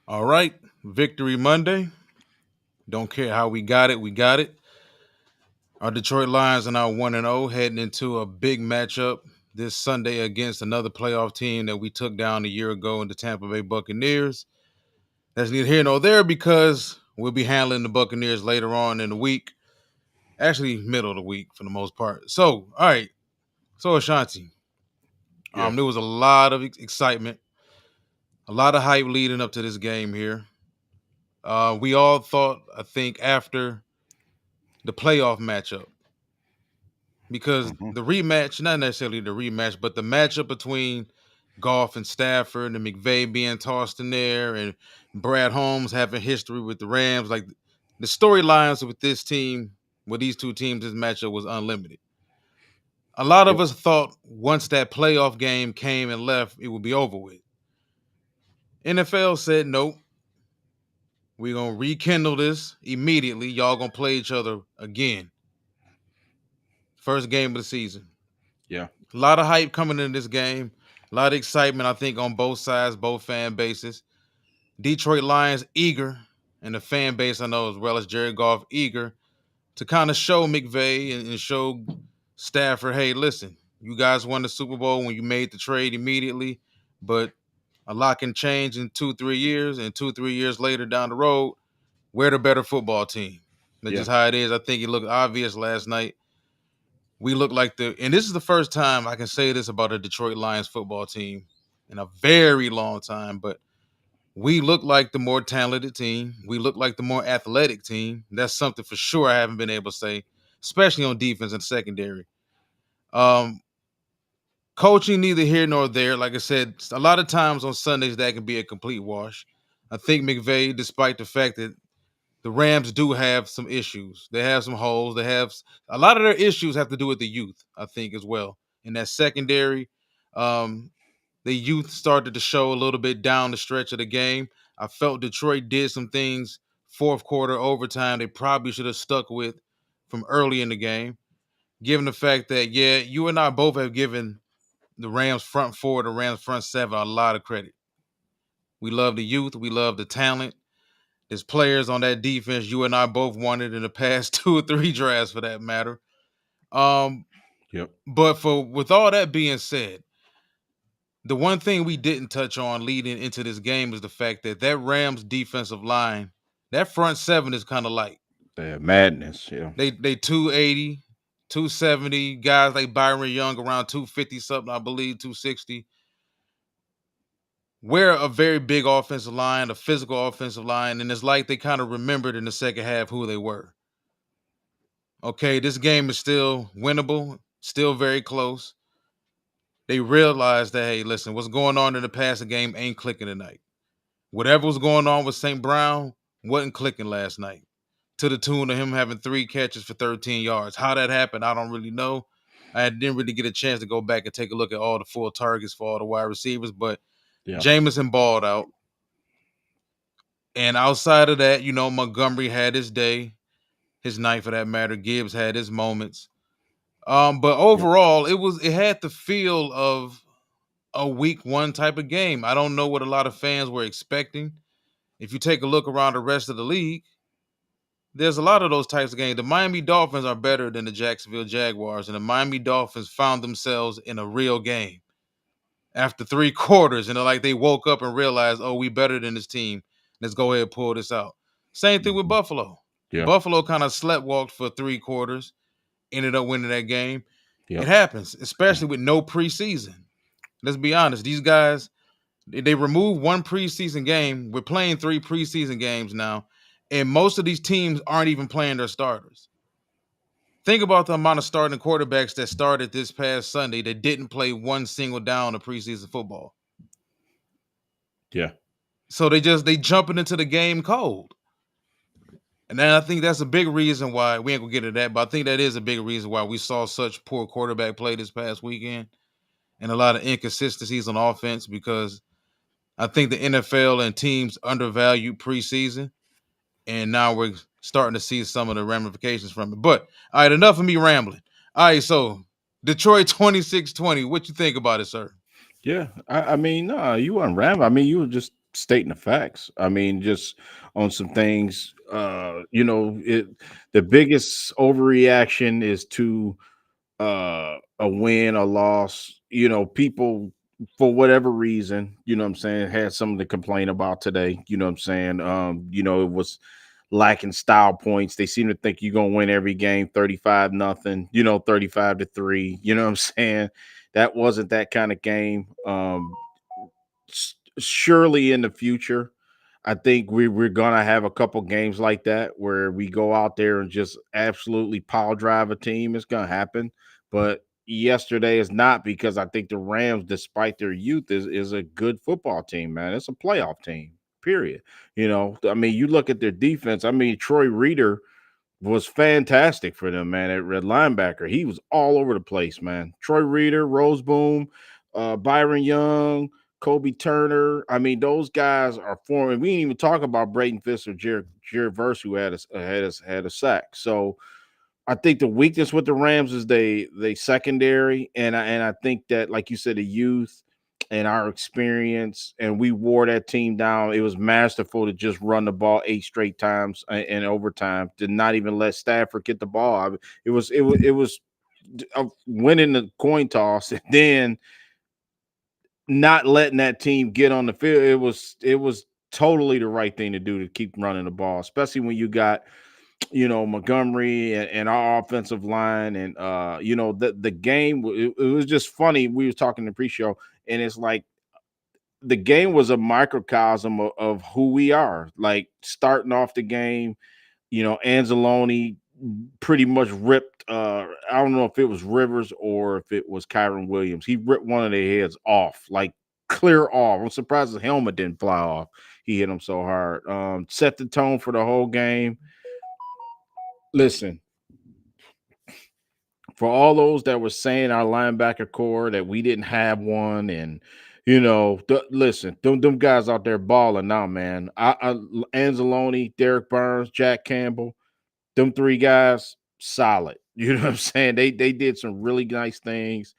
All right, Victory Monday. Don't care how we got it, we got it. Our Detroit Lions are now 1-0, heading into a big matchup this Sunday against another playoff team that we took down a year ago in the Tampa Bay Buccaneers. That's neither here nor there because we'll be handling the Buccaneers later on in the week. Actually, middle of the week for the most part. So, all right. So, Ashanti, Yeah. there was a lot of excitement, a lot of hype leading up to this game here. We all thought, I think, after the playoff matchup, because Hmm. the rematch, not necessarily the rematch, but the matchup between Goff and Stafford and McVay being tossed in there and Brad Holmes having history with the Rams, like the storylines with this team, with these two teams, this matchup was unlimited. A lot of Yep. us thought once that playoff game came and left, it would be over with. NFL said, nope, we're going to rekindle this immediately. Y'all going to play each other again. First game of the season. Yeah. A lot of hype coming in this game. A lot of excitement, I think, on both sides, both fan bases. Detroit Lions eager, and the fan base I know as well as Jared Goff eager to kind of show McVay and show Stafford, hey, listen, you guys won the Super Bowl when you made the trade immediately, but a lot can change in 2-3 years, and 2-3 years later down the road, we're the better football team. That's Yeah. just how it is. I think it looked obvious last night. We look like and this is the first time I can say this about a Detroit Lions football team in a very long time, but we look like the more talented team. We look like the more athletic team. That's something for sure I haven't been able to say, especially on defense and secondary. Um, Coaching neither here nor there. Like I said, a lot of times on Sundays that can be a complete wash. I think McVay, despite the fact that the Rams do have some issues. They have some holes. They have a lot of their issues have to do with the youth, I think, as well. In that secondary, um, the youth started to show a little bit down the stretch of the game. I felt Detroit did some things fourth quarter overtime they probably should have stuck with from early in the game, given the fact that, yeah, you and I both have given the Rams front four, the Rams front seven a lot of credit. We love the youth. We love the talent. There's players on that defense you and I both wanted in the past 2 or 3 drafts, for that matter. Um, Yep. but for with all that being said, the one thing we didn't touch on leading into this game is the fact that Rams defensive line, that front seven is kind of light. Madness. Yeah. They 280, 270 guys like Byron Young around 250 something, I believe 260. We're a very big offensive line, a physical offensive line, and it's like they kind of remembered in the second half who they were. Okay, this game is still winnable, still very close. They realized that, hey, listen, what's going on in the passing game ain't clicking tonight. Whatever was going on with St. Brown wasn't clicking last night, to the tune of him having 3 catches for 13 yards. How that happened, I don't really know. I didn't really get a chance to go back and take a look at all the full targets for all the wide receivers, but Yeah. Jameson balled out. And outside of that, Montgomery had his day, his night for that matter. Gibbs had his moments. But Yep. overall, it had the feel of a week one type of game. I don't know what a lot of fans were expecting. If you take a look around the rest of the league, there's a lot of those types of games. The Miami Dolphins are better than the Jacksonville Jaguars, and the Miami Dolphins found themselves in a real game after 3 quarters, and they woke up and realized, oh, we better than this team. Let's go ahead and pull this out. Same thing with Hmm. Buffalo. Yeah. Buffalo kind of sleptwalked for 3 quarters, ended up winning that game. It Yep. happens, especially with no preseason. Let's be honest. These guys, they removed one preseason game. We're playing 3 preseason games now, and most of these teams aren't even playing their starters. Think about the amount of starting quarterbacks that started this past Sunday that didn't play one single down of preseason football. Yeah. So they jumping into the game cold. And then I think that's a big reason why we ain't gonna get to that, but I think that is a big reason why we saw such poor quarterback play this past weekend and a lot of inconsistencies on offense because I think the NFL and teams undervalued preseason, and now we're starting to see some of the ramifications from it. But all right, enough of me rambling. All right, so Detroit 26-20. What you think about it, sir? Yeah. I mean, no, you weren't rambling. I mean, you were just stating the facts. I mean, just on some things, the biggest overreaction is to a win, a loss. People for whatever reason, what I'm saying, had something to complain about today. What I'm saying? It was lacking style points. They seem to think you're gonna win every game 35 nothing, 35-3. You know what I'm saying? That wasn't that kind of game. Surely in the future, I think we're gonna have a couple games like that where we go out there and just absolutely pile drive a team. It's gonna happen, but yesterday is not, because I think the Rams, despite their youth, is a good football team. Man, it's a playoff team. Period. I mean, you look at their defense. I mean, Troy Reader was fantastic for them, man. At red linebacker, he was all over the place, man. Troy Reader, Roseboom, Byron Young, Kobe Turner. I mean, those guys are forming. We didn't even talk about Brayton Fisk or Jared Verse, who had a sack. So I think the weakness with the Rams is they secondary, and I think that, like you said, the youth and our experience, and we wore that team down. It was masterful to just run the ball 8 straight times in overtime. Did not even let Stafford get the ball. It was winning the coin toss, and then not letting that team get on the field. It was totally the right thing to do, to keep running the ball, especially when you got Montgomery and our offensive line, and the game. It was just funny. We was talking in the pre-show, and it's like the game was a microcosm of who we are. Like, starting off the game, Anzalone pretty much ripped. I don't know if it was Rivers or if it was Kyron Williams. He ripped one of their heads off, like clear off. I'm surprised his helmet didn't fly off. He hit him so hard. Set the tone for the whole game. Listen, for all those that were saying our linebacker core that we didn't have one, and listen, them guys out there balling now, man. Anzalone, Derek Burns, Jack Campbell, them three guys, solid. You know what I'm saying? They did some really nice things.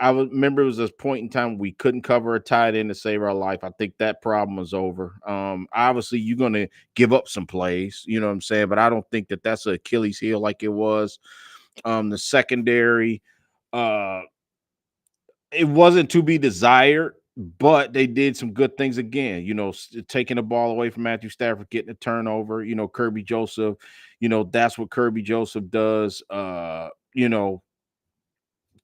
Remember it was this point in time we couldn't cover a tight end to save our life. I think that problem is over. Obviously you're gonna give up some plays, you know what I'm saying, but I don't think that that's an Achilles heel like it was. The secondary, uh, it wasn't to be desired, but they did some good things again. Taking the ball away from Matthew Stafford, getting a turnover. Kirby Joseph. That's what Kirby Joseph does.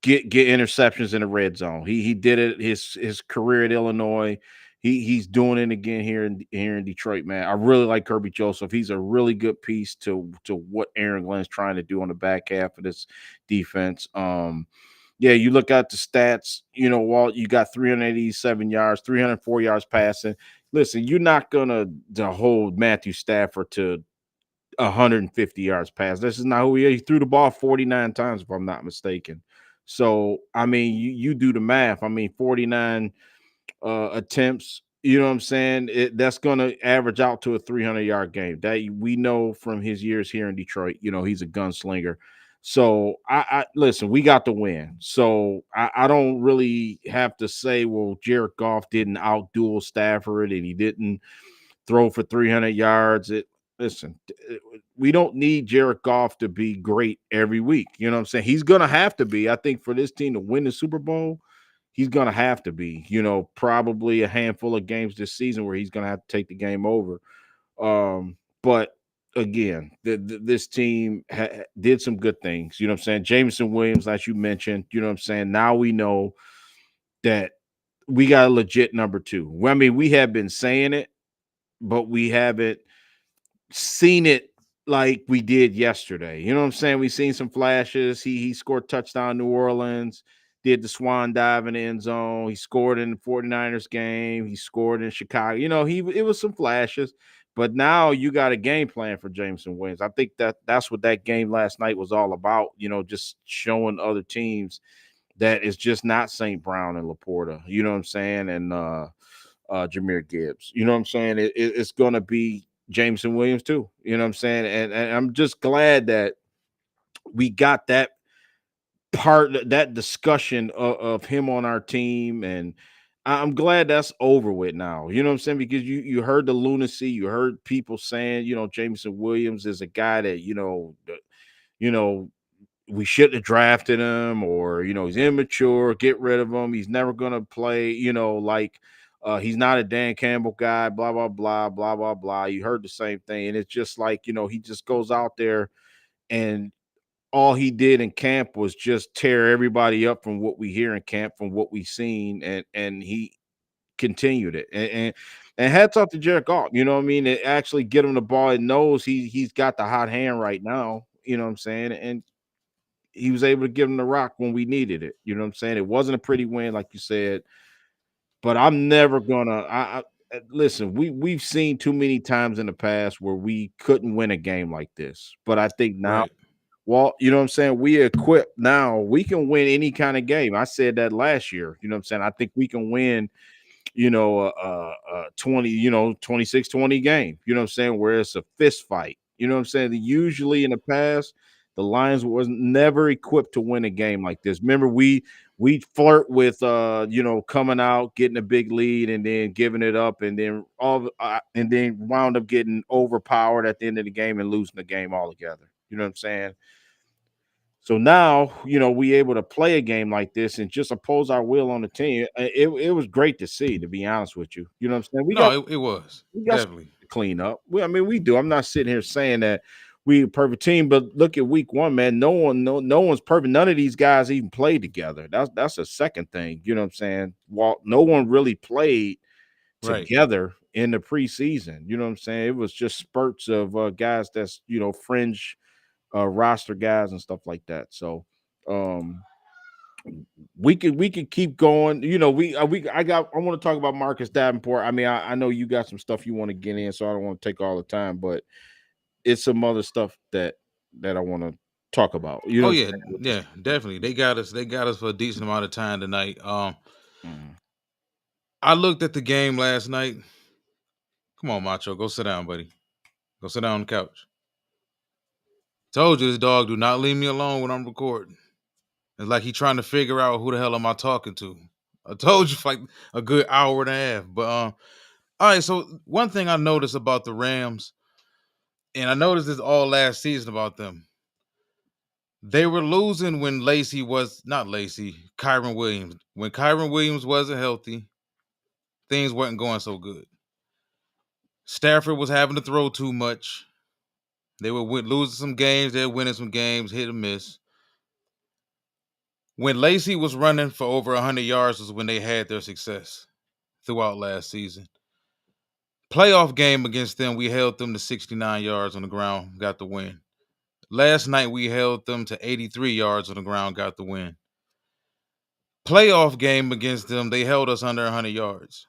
Get interceptions in the red zone. He did it his career at Illinois. He's doing it again here in Detroit, man. I really like Kirby Joseph. He's a really good piece to what Aaron Glenn's trying to do on the back half of this defense. Yeah, you look at the stats, Walt, you got 387 yards, 304 yards passing. Listen, you're not gonna to hold Matthew Stafford to 150 yards pass. This is not who he is. He threw the ball 49 times, if I'm not mistaken. So, I mean, you do the math. I mean, 49 attempts, you know what I'm saying? That's going to average out to a 300-yard game. That we know from his years here in Detroit. He's a gunslinger. So, I listen, we got the win. So, I don't really have to say, well, Jared Goff didn't outduel Stafford and he didn't throw for 300 yards. Listen, we don't need Jared Goff to be great every week. You know what I'm saying? He's going to have to be. I think for this team to win the Super Bowl, he's going to have to be. Probably a handful of games this season where he's going to have to take the game over. But again, this team did some good things. You know what I'm saying? Jameson Williams, as you mentioned, you know what I'm saying? Now we know that we got a legit number two. I mean, we have been saying it, but we haven't seen it like we did yesterday. You know what I'm saying? We've seen some flashes. He scored touchdown in New Orleans, did the swan dive in the end zone. He scored in the 49ers game. He scored in Chicago. It was some flashes, but now you got a game plan for Jameson Williams. I think that's what that game last night was all about, just showing other teams that it's just not St. Brown and Laporta. You know what I'm saying? And Jahmyr Gibbs. You know what I'm saying? It's going to be Jameson Williams too. You know what I'm saying? And I'm just glad that we got that discussion of him on our team. And I'm glad that's over with now. You know what I'm saying? Because you heard the lunacy, you heard people saying, Jameson Williams is a guy that, you know, we shouldn't have drafted him, or he's immature, get rid of him. He's never gonna play, like he's not a Dan Campbell guy, blah, blah, blah, blah, blah, blah. You heard the same thing. And it's just like, he just goes out there and all he did in camp was just tear everybody up from what we hear in camp, from what we seen, and he continued it. And hats off to Jared Goff, you know what I mean? To actually get him the ball and knows he's got the hot hand right now, you know what I'm saying? And he was able to give him the rock when we needed it. You know what I'm saying? It wasn't a pretty win, like you said, but I'm never gonna listen, we've seen too many times in the past where we couldn't win a game like this. But I think now, Right. well, you know what I'm saying? We equipped now. We can win any kind of game. I said that last year. You know what I'm saying? I think we can win, 20, 26-20 game. You know what I'm saying? Where it's a fist fight. You know what I'm saying? Usually in the past, the Lions was never equipped to win a game like this. Remember, we flirt with coming out, getting a big lead, and then giving it up, and then and then wound up getting overpowered at the end of the game and losing the game altogether. You know what I'm saying? So now, we able to play a game like this and just oppose our will on the team. It was great to see, to be honest with you. You know what I'm saying? No, it was We got some definitely to clean up. I mean, we do. I'm not sitting here saying that we a perfect team, but look at week one, man. No one's perfect. None of these guys even played together. That's a second thing. You know what I'm saying? Well, no one really played right. together in the preseason. You know what I'm saying? It was just spurts of guys that's fringe roster guys and stuff like that. So um we could keep going. I want to talk about Marcus Davenport. I mean, I know you got some stuff you want to get in, so I don't want to take all the time, but it's some other stuff that I want to talk about. You know Oh what yeah, I'm saying? With this yeah, definitely. They got us for a decent amount of time tonight. Mhm. I looked at the game last night. Come on, Macho, go sit down, buddy. Go sit down on the couch. Told you this dog do not leave me alone when I'm recording. It's like he trying to figure out who the hell am I talking to. I told you for like a good hour and a half. But all right, so one thing I noticed about the Rams, and I noticed this all last season about them. They were losing when Lacey was not Lacey, Kyron Williams. When Kyron Williams wasn't healthy, things weren't going so good. Stafford was having to throw too much. They were losing some games, they were winning some games, hit and miss. When Lacey was running for over 100 yards was when they had their success throughout last season. Playoff game against them, we held them to 69 yards on the ground, got the win. Last night, we held them to 83 yards on the ground, got the win. Playoff game against them, they held us under 100 yards.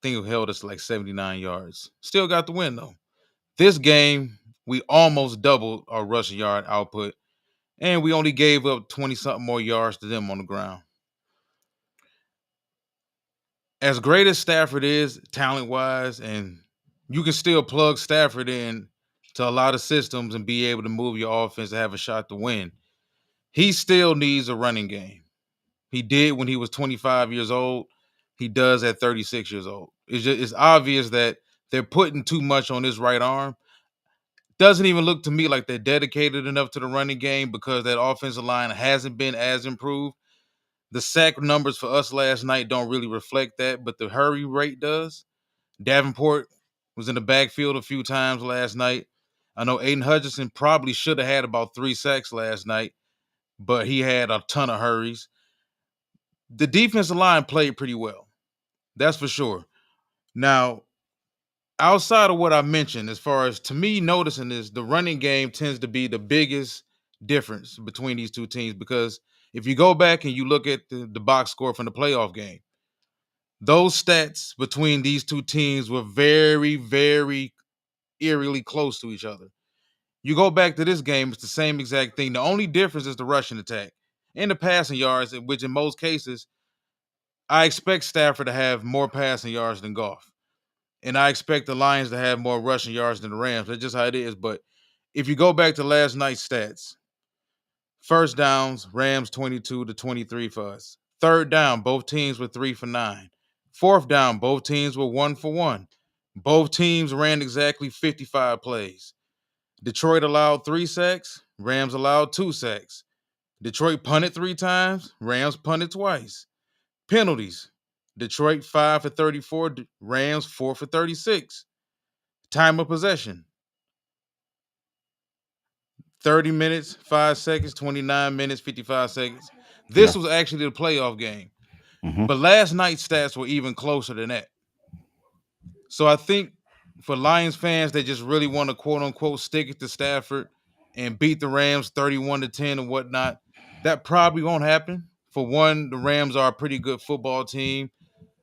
I think it held us like 79 yards. Still got the win, though. This game, we almost doubled our rushing yard output, and we only gave up 20 something more yards to them on the ground. As great as Stafford is, talent wise, and you can still plug Stafford in to a lot of systems and be able to move your offense to have a shot to win. He still needs a running game. He did when he was 25 years old. He does at 36 years old. It's obvious that they're putting too much on his right arm. Doesn't even look to me like they're dedicated enough to the running game because that offensive line hasn't been as improved. The sack numbers for us last night don't really reflect that, but the hurry rate does. Davenport was in the backfield a few times last night. I know Aiden Hutchinson probably should have had about 3 sacks last night, but he had a ton of hurries. The defensive line played pretty well. That's for sure. Now, outside of what I mentioned, as far as to me noticing is the running game tends to be the biggest difference between these two teams because if you go back and you look at the box score from the playoff game, those stats between these two teams were very, very eerily close to each other. You go back to this game, it's the same exact thing. The only difference is the rushing attack and the passing yards, in which in most cases, I expect Stafford to have more passing yards than Goff. And I expect the Lions to have more rushing yards than the Rams. That's just how it is. But if you go back to last night's stats, first downs, Rams 22 to 23 for us. Third down, both teams were 3 for 9. Fourth down, both teams were 1 for 1. Both teams ran exactly 55 plays. Detroit allowed 3 sacks, Rams allowed 2 sacks. Detroit punted 3 times, Rams punted twice. Penalties, Detroit 5 for 34, Rams 4 for 36. Time of possession, 30 minutes, 5 seconds, 29 minutes, 55 seconds. This Yeah. was actually the playoff game. Hmm. But last night's stats were even closer than that. So I think for Lions fans that just really want to quote unquote stick it to Stafford and beat the Rams 31-10 and whatnot, that probably won't happen. For one, the Rams are a pretty good football team.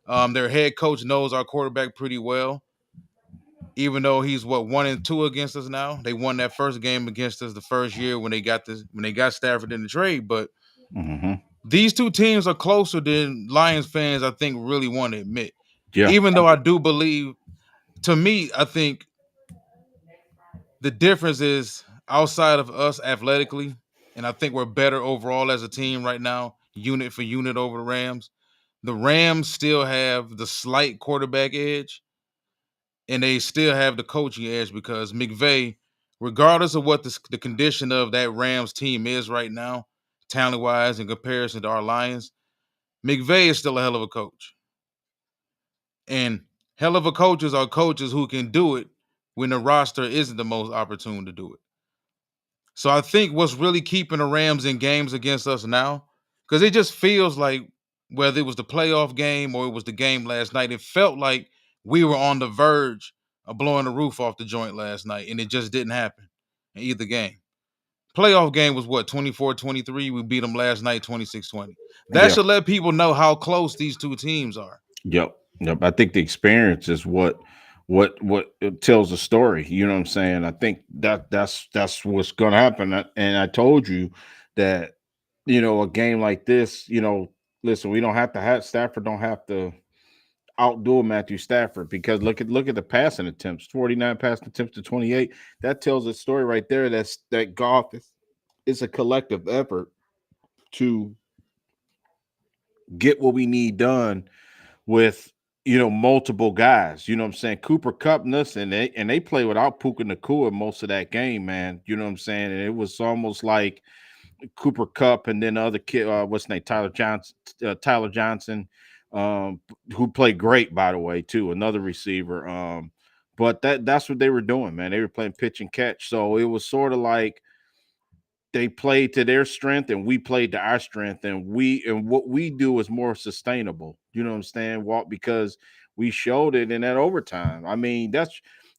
Their head coach knows our quarterback pretty well, even though he's 1-2 against us now. They won that first game against us the first year when they got Stafford in the trade. But Hmm. these two teams are closer than Lions fans, I think, really want to admit. Yeah. Even though I do believe, to me, I think the difference is outside of us athletically, and I think we're better overall as a team right now, unit for unit over the Rams. The Rams still have the slight quarterback edge, and they still have the coaching edge because McVay, regardless of what the condition of that Rams team is right now, talent wise in comparison to our Lions, McVay is still a hell of a coach. And hell of a coaches are coaches who can do it when the roster isn't the most opportune to do it. So I think what's really keeping the Rams in games against us now, because it just feels like whether it was the playoff game or it was the game last night, it felt like we were on the verge of blowing the roof off the joint last night, and it just didn't happen in either game. Playoff game was what, 24-23? We beat them last night 26-20. That Yeah. should let people know how close these two teams are. Yep. Yep. I think the experience is what it tells the story. You know what I'm saying? I think that's what's gonna happen. And I told you that, a game like this, listen, we don't have to have Stafford don't have to outdo Matthew Stafford, because look at the passing attempts, 49 passing attempts to 28. That tells a story right there. That golf is a collective effort to get what we need done with, multiple guys. You know what I'm saying? Cooper Kupp, and they play without Puka Nakua most of that game, man. You know what I'm saying? And it was almost like Cooper Kupp and then the other kid, what's his name, Tyler Johnson, who played great, by the way, too, another receiver. But that's what they were doing, man. They were playing pitch and catch. So it was sort of like they played to their strength and we played to our strength, and what we do is more sustainable. You know what I'm saying? Walt, because we showed it in that overtime. I mean,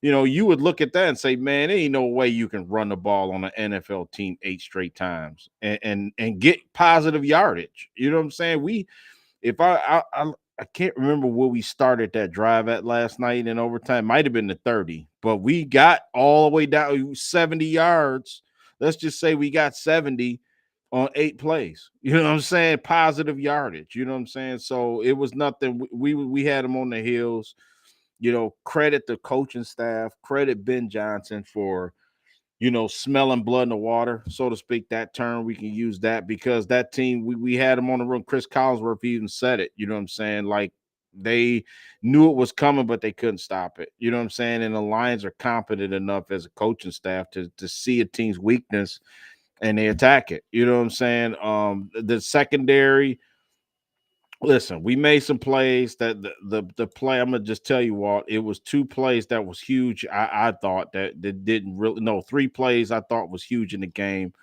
you would look at that and say, man, there ain't no way you can run the ball on an NFL team 8 straight times and get positive yardage. You know what I'm saying? If I can't remember where we started that drive at last night in overtime. Might have been the 30, but we got all the way down 70 yards. Let's just say we got 70 on 8 plays. You know what I'm saying? Positive yardage. You know what I'm saying? So it was nothing. We had them on the heels. Credit the coaching staff, credit Ben Johnson for smelling blood in the water, so to speak. That term, we can use that, because that team, we had them on the room. Chris Collinsworth even said it. You know what I'm saying? Like, they knew it was coming, but they couldn't stop it. You know what I'm saying? And the Lions are competent enough as a coaching staff to see a team's weakness and they attack it. You know what I'm saying? The secondary, listen, we made some plays that the play. I'm gonna just tell you, Walt. It was 2 plays that was huge. I thought that didn't really, no, 3 plays I thought was huge in the game.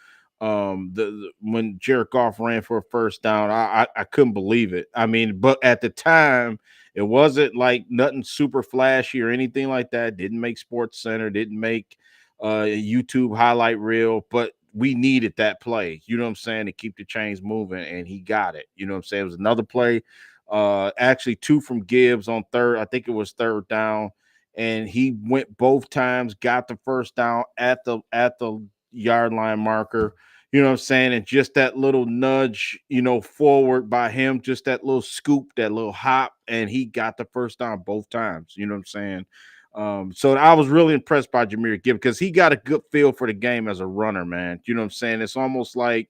When Jared Goff ran for a first down, I couldn't believe it. I mean, but at the time, it wasn't like nothing super flashy or anything like that. Didn't make Sports Center, didn't make YouTube highlight reel, but we needed that play, you know what I'm saying, to keep the chains moving, and he got it. You know what I'm saying? It was another play, actually 2 from Gibbs on third. I think it was third down, and he went both times, got the first down at the yard line marker. You know what I'm saying? And just that little nudge, forward by him, just that little scoop, that little hop, and he got the first down both times. You know what I'm saying? So I was really impressed by Jahmyr Gibbs, because he got a good feel for the game as a runner, man. You know what I'm saying? It's almost like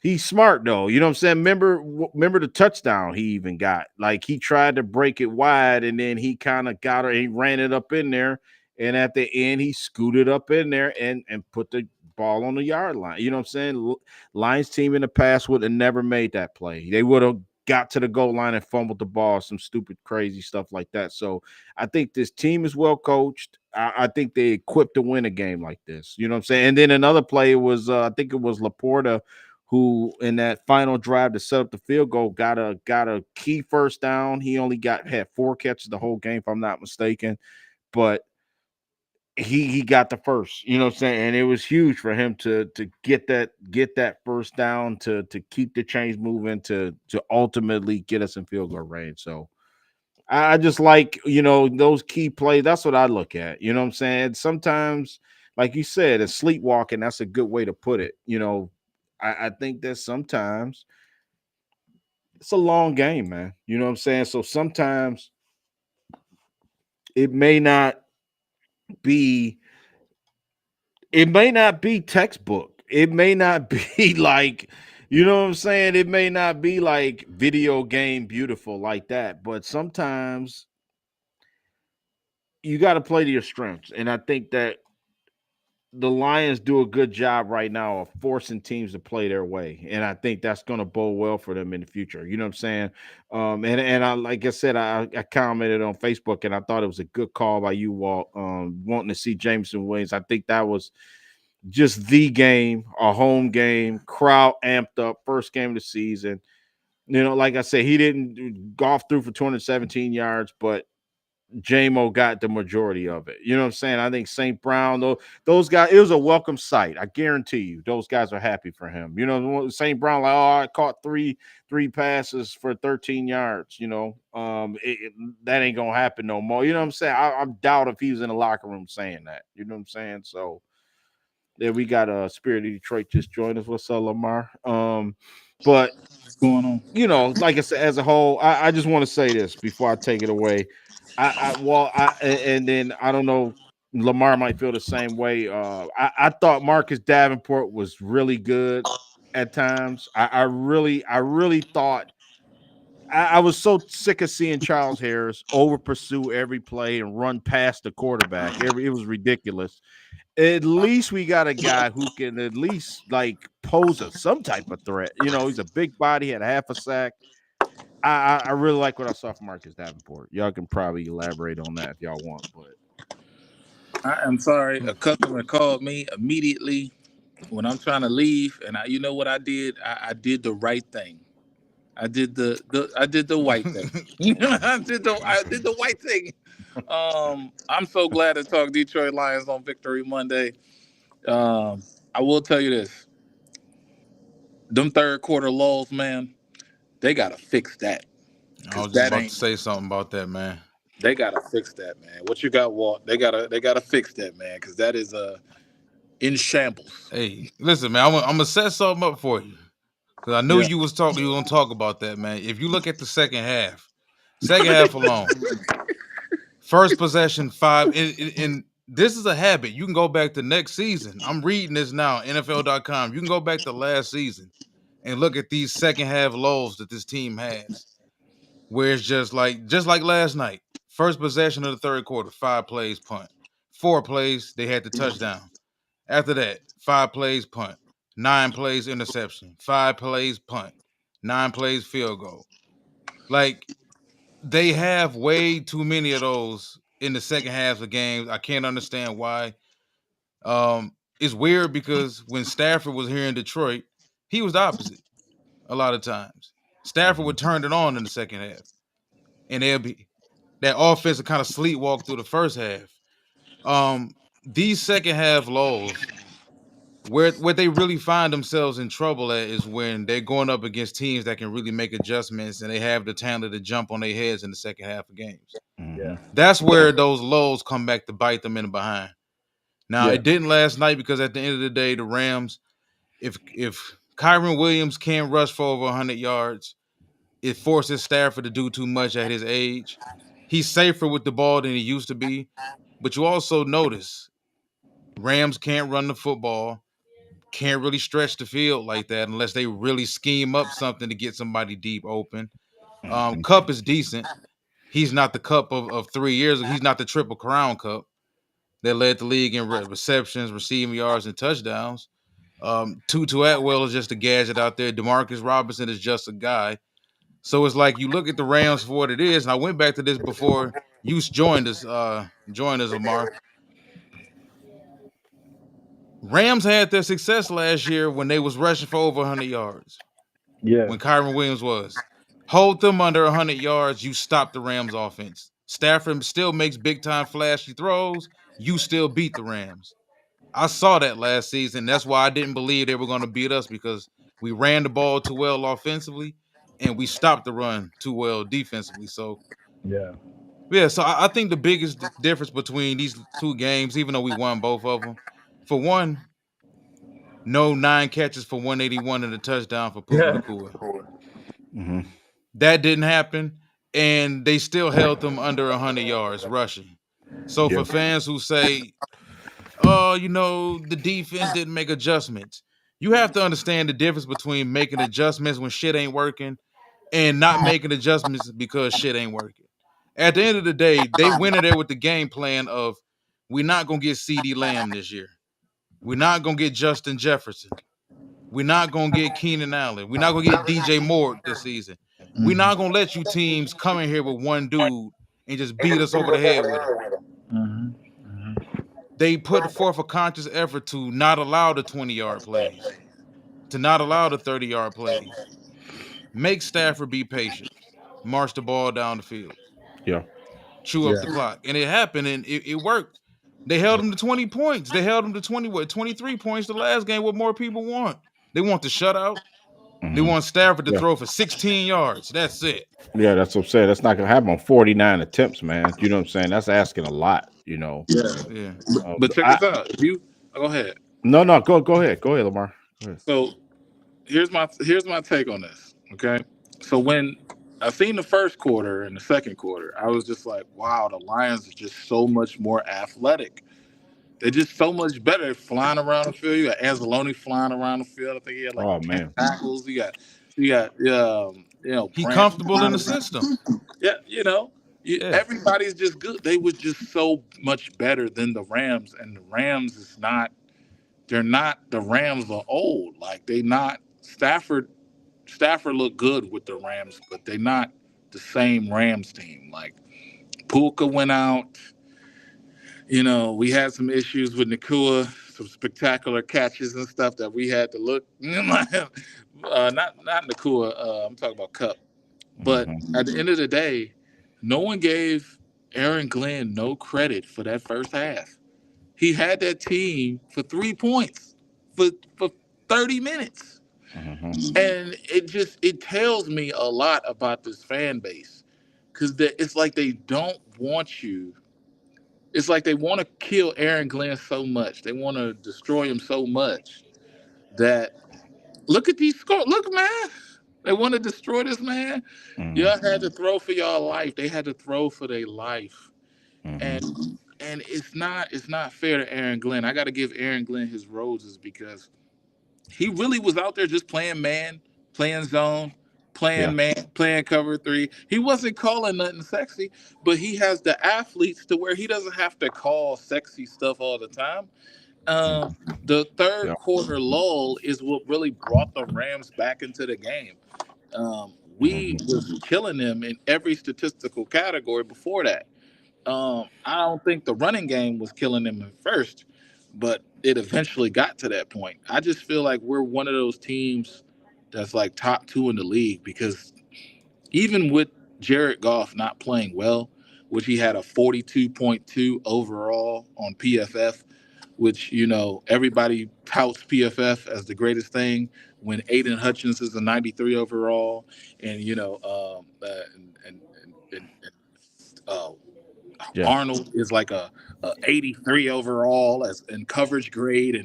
he's smart though. You know what I'm saying? Remember the touchdown he even got. Like he tried to break it wide, and then he kind of got her. He ran it up in there, and at the end he scooted up in there and put the ball on the yard line. You know what I'm saying? Lions team in the past would have never made that play. They would have got to the goal line and fumbled the ball, some stupid, crazy stuff like that. So I think this team is well coached. I think they equipped to win a game like this. You know what I'm saying? And then another play was I think it was Laporta who in that final drive to set up the field goal got a key first down. He only had 4 catches the whole game, if I'm not mistaken. But he got the first, you know what I'm saying? And it was huge for him to get that first down to keep the chains moving to ultimately get us in field goal range. So I just like, those key plays. That's what I look at. You know what I'm saying? Sometimes, like you said, it's sleepwalking. That's a good way to put it. I think that sometimes it's a long game, man. You know what I'm saying? So sometimes it may not be it may not be textbook. It may not be like, you know what I'm saying? It may not be like video game beautiful like that, but sometimes you got to play to your strengths. And I think that the Lions do a good job right now of forcing teams to play their way, and I think that's going to bode well for them in the future. You know what I'm saying? And I like I said, I commented on Facebook, and I thought it was a good call by you, Walt, wanting to see Jameson Williams. I think that was just the game, a home game, crowd amped up, first game of the season. Like I said, he didn't golf through for 217 yards, but JMO got the majority of it. You know what I'm saying? I think St. Brown, those guys, it was a welcome sight. I guarantee you, those guys are happy for him. St. Brown, like, oh, I caught three passes for 13 yards. That ain't gonna happen no more. You know what I'm saying? I doubt if he was in the locker room saying that. You know what I'm saying? So yeah, we got Spirit of Detroit just joined us. What's up, Lamar? But What's going on? like I said, as a whole, I just want to say this before I take it away. And then I don't know, Lamar might feel the same way. I thought Marcus Davenport was really good at times. I really thought I was so sick of seeing Charles Harris over pursue every play and run past the quarterback. It was ridiculous. At least we got a guy who can at least like pose some type of threat. He's a big body, had half a sack. I really like what I saw from Marcus Davenport. Y'all can probably elaborate on that if y'all want, but I am sorry. A customer called me immediately when I'm trying to leave, and you know what I did? I did the right thing. I did the white thing. I did the white thing. I'm so glad to talk Detroit Lions on Victory Monday. I will tell you this: them third quarter lulls, man, they gotta fix that I because was just that about to ain't. say something about that, man. They gotta fix that, man. What you got, Walt? They gotta fix that, man, because that is in shambles. Hey, listen, man, I'm gonna set something up for you because I knew Yeah. you was gonna talk about that, man. If you look at the second half alone, first possession five, and this is a habit. You can go back to next season. I'm reading this now, NFL.com. You can go back to last season and look at these second half lows that this team has, where it's just like last night. First possession of the third quarter, 5 plays punt, 4 plays they had the touchdown. After that, 5 plays punt, 9 plays interception, 5 plays punt, 9 plays field goal. Like they have way too many of those in the second half of games. I can't understand why. It's weird because when Stafford was here in Detroit, he was the opposite a lot of times. Stafford would turn it on in the second half, and they'll be that offense would kind of sleepwalk through the first half. These second half lows, where they really find themselves in trouble at is when they're going up against teams that can really make adjustments and they have the talent to jump on their heads in the second half of games. Yeah. That's where those lows come back to bite them in the behind. Now Yeah. it didn't last night because at the end of the day, the Rams, if Kyron Williams can't rush for over 100 yards, it forces Stafford to do too much at his age. He's safer with the ball than he used to be. But you also notice Rams can't run the football. can't really stretch the field like that unless they really scheme up something to get somebody deep open. Cup is decent. He's not the Cup of 3 years ago. He's not the Triple Crown Cup that led the league in receptions, receiving yards, and touchdowns. Tutu Atwell is just a gadget out there. Demarcus Robinson is just a guy. So it's like you look at the Rams for what it is. And I went back to this before you joined us, Lamar. Rams had their success last year when they was rushing for over 100 yards. Yeah. When Kyron Williams was. Hold them under 100 yards, you stop the Rams offense. Stafford still makes big-time flashy throws. You still beat the Rams. I saw that last season. That's why I didn't believe they were going to beat us, because we ran the ball too well offensively and we stopped the run too well defensively. So, Yeah. yeah, so I think the biggest difference between these two games, even though we won both of them, for one, no 9 catches for 181 and a touchdown for Puka Yeah. Nacua. Mm-hmm. That didn't happen, and they still held them under 100 yards rushing. So Yeah. for fans who say, oh, the defense didn't make adjustments, you have to understand the difference between making adjustments when shit ain't working and not making adjustments because shit ain't working. At the end of the day, they went in there with the game plan of, we're not going to get CeeDee Lamb this year. We're not going to get Justin Jefferson. We're not going to get Keenan Allen. We're not going to get DJ Moore this season. We're Mhm. not going to let you teams come in here with one dude and just beat us over the head with him. Mhm. Mhm. They put forth a conscious effort to not allow the 20-yard plays, to not allow the 30-yard plays. Make Stafford be patient. March the ball down the field. Yeah. Chew up Yeah. the clock. And it happened, and it worked. They held them to 20 points. They held them to 23 points the last game, what more people want. They want the shutout. They Mm-hmm. want Stafford to Yeah. throw for 16 yards. That's it. Yeah, that's what I'm saying. That's not gonna happen on 49 attempts, man. You know what I'm saying? That's asking a lot, you know. Yeah. Yeah. But check I this out. If you go ahead. no, go ahead. Go ahead, Lamar. Go ahead. So here's my take on this. Okay. So when I seen the first quarter and the second quarter, I was just like, wow, the Lions are just so much more athletic. They're just so much better flying around the field. You got Anzalone flying around the field. I think he had like Oh 10 man. tackles. You got He Branch comfortable in flying the around. system. Yeah, Yeah. everybody's just good. They was just so much better than the Rams, and the Rams is not. They're not the Rams are old. Like they not Stafford. Stafford looked good with the Rams, but they're not the same Rams team. Like Puka went out. We had some issues with Nakua, some spectacular catches and stuff that we had to look. Not Nakua. I'm talking about Cup. But Mm-hmm. at the end of the day, no one gave Aaron Glenn no credit for that first half. He had that team for 3 points for 30 minutes. Mm-hmm. And it tells me a lot about this fan base. Because it's like they don't want you. It's like they want to kill Aaron Glenn so much. They want to destroy him so much that look at these scores. Look, man. They want to destroy this man. Y'all had to throw for y'all life. They had to throw for their life. Mm-hmm. And it's not fair to Aaron Glenn. I got to give Aaron Glenn his roses because he really was out there just playing man, playing zone, Yeah. playing man, playing cover three. He wasn't calling nothing sexy, but he has the athletes to where he doesn't have to call sexy stuff all the time. Mm-hmm. The third Yeah. quarter lull is what really brought the Rams back into the game. We Mm-hmm. was killing them in every statistical category before that. I don't think the running game was killing them at first, but it eventually got to that point. I just feel like we're one of those teams that's like top two in the league because even with Jared Goff not playing well, which he had a 42.2 overall on PFF, which everybody touts PFF as the greatest thing when Aiden Hutchins is a 93 overall, and uh, Yeah. Arnold is like a 83 overall as in coverage grade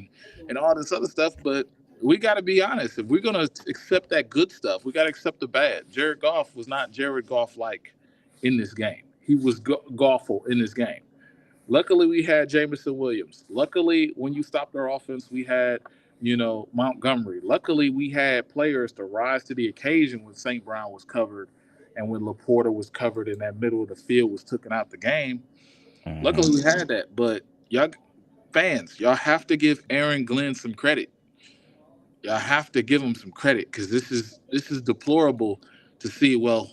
and all this other stuff. But we got to be honest. If we're gonna accept that good stuff, we got to accept the bad. Jared Goff was not Jared Goff like in this game. He was Goffle in this game. Luckily, we had Jamison Williams. Luckily, when you stopped our offense, we had Montgomery. Luckily, we had players to rise to the occasion when St. Brown was covered and when Laporta was covered in that middle of the field was taken out the game. Mhm. Luckily, we had that. But y'all fans, y'all have to give Aaron Glenn some credit. Y'all have to give him some credit because this is deplorable to see. Well,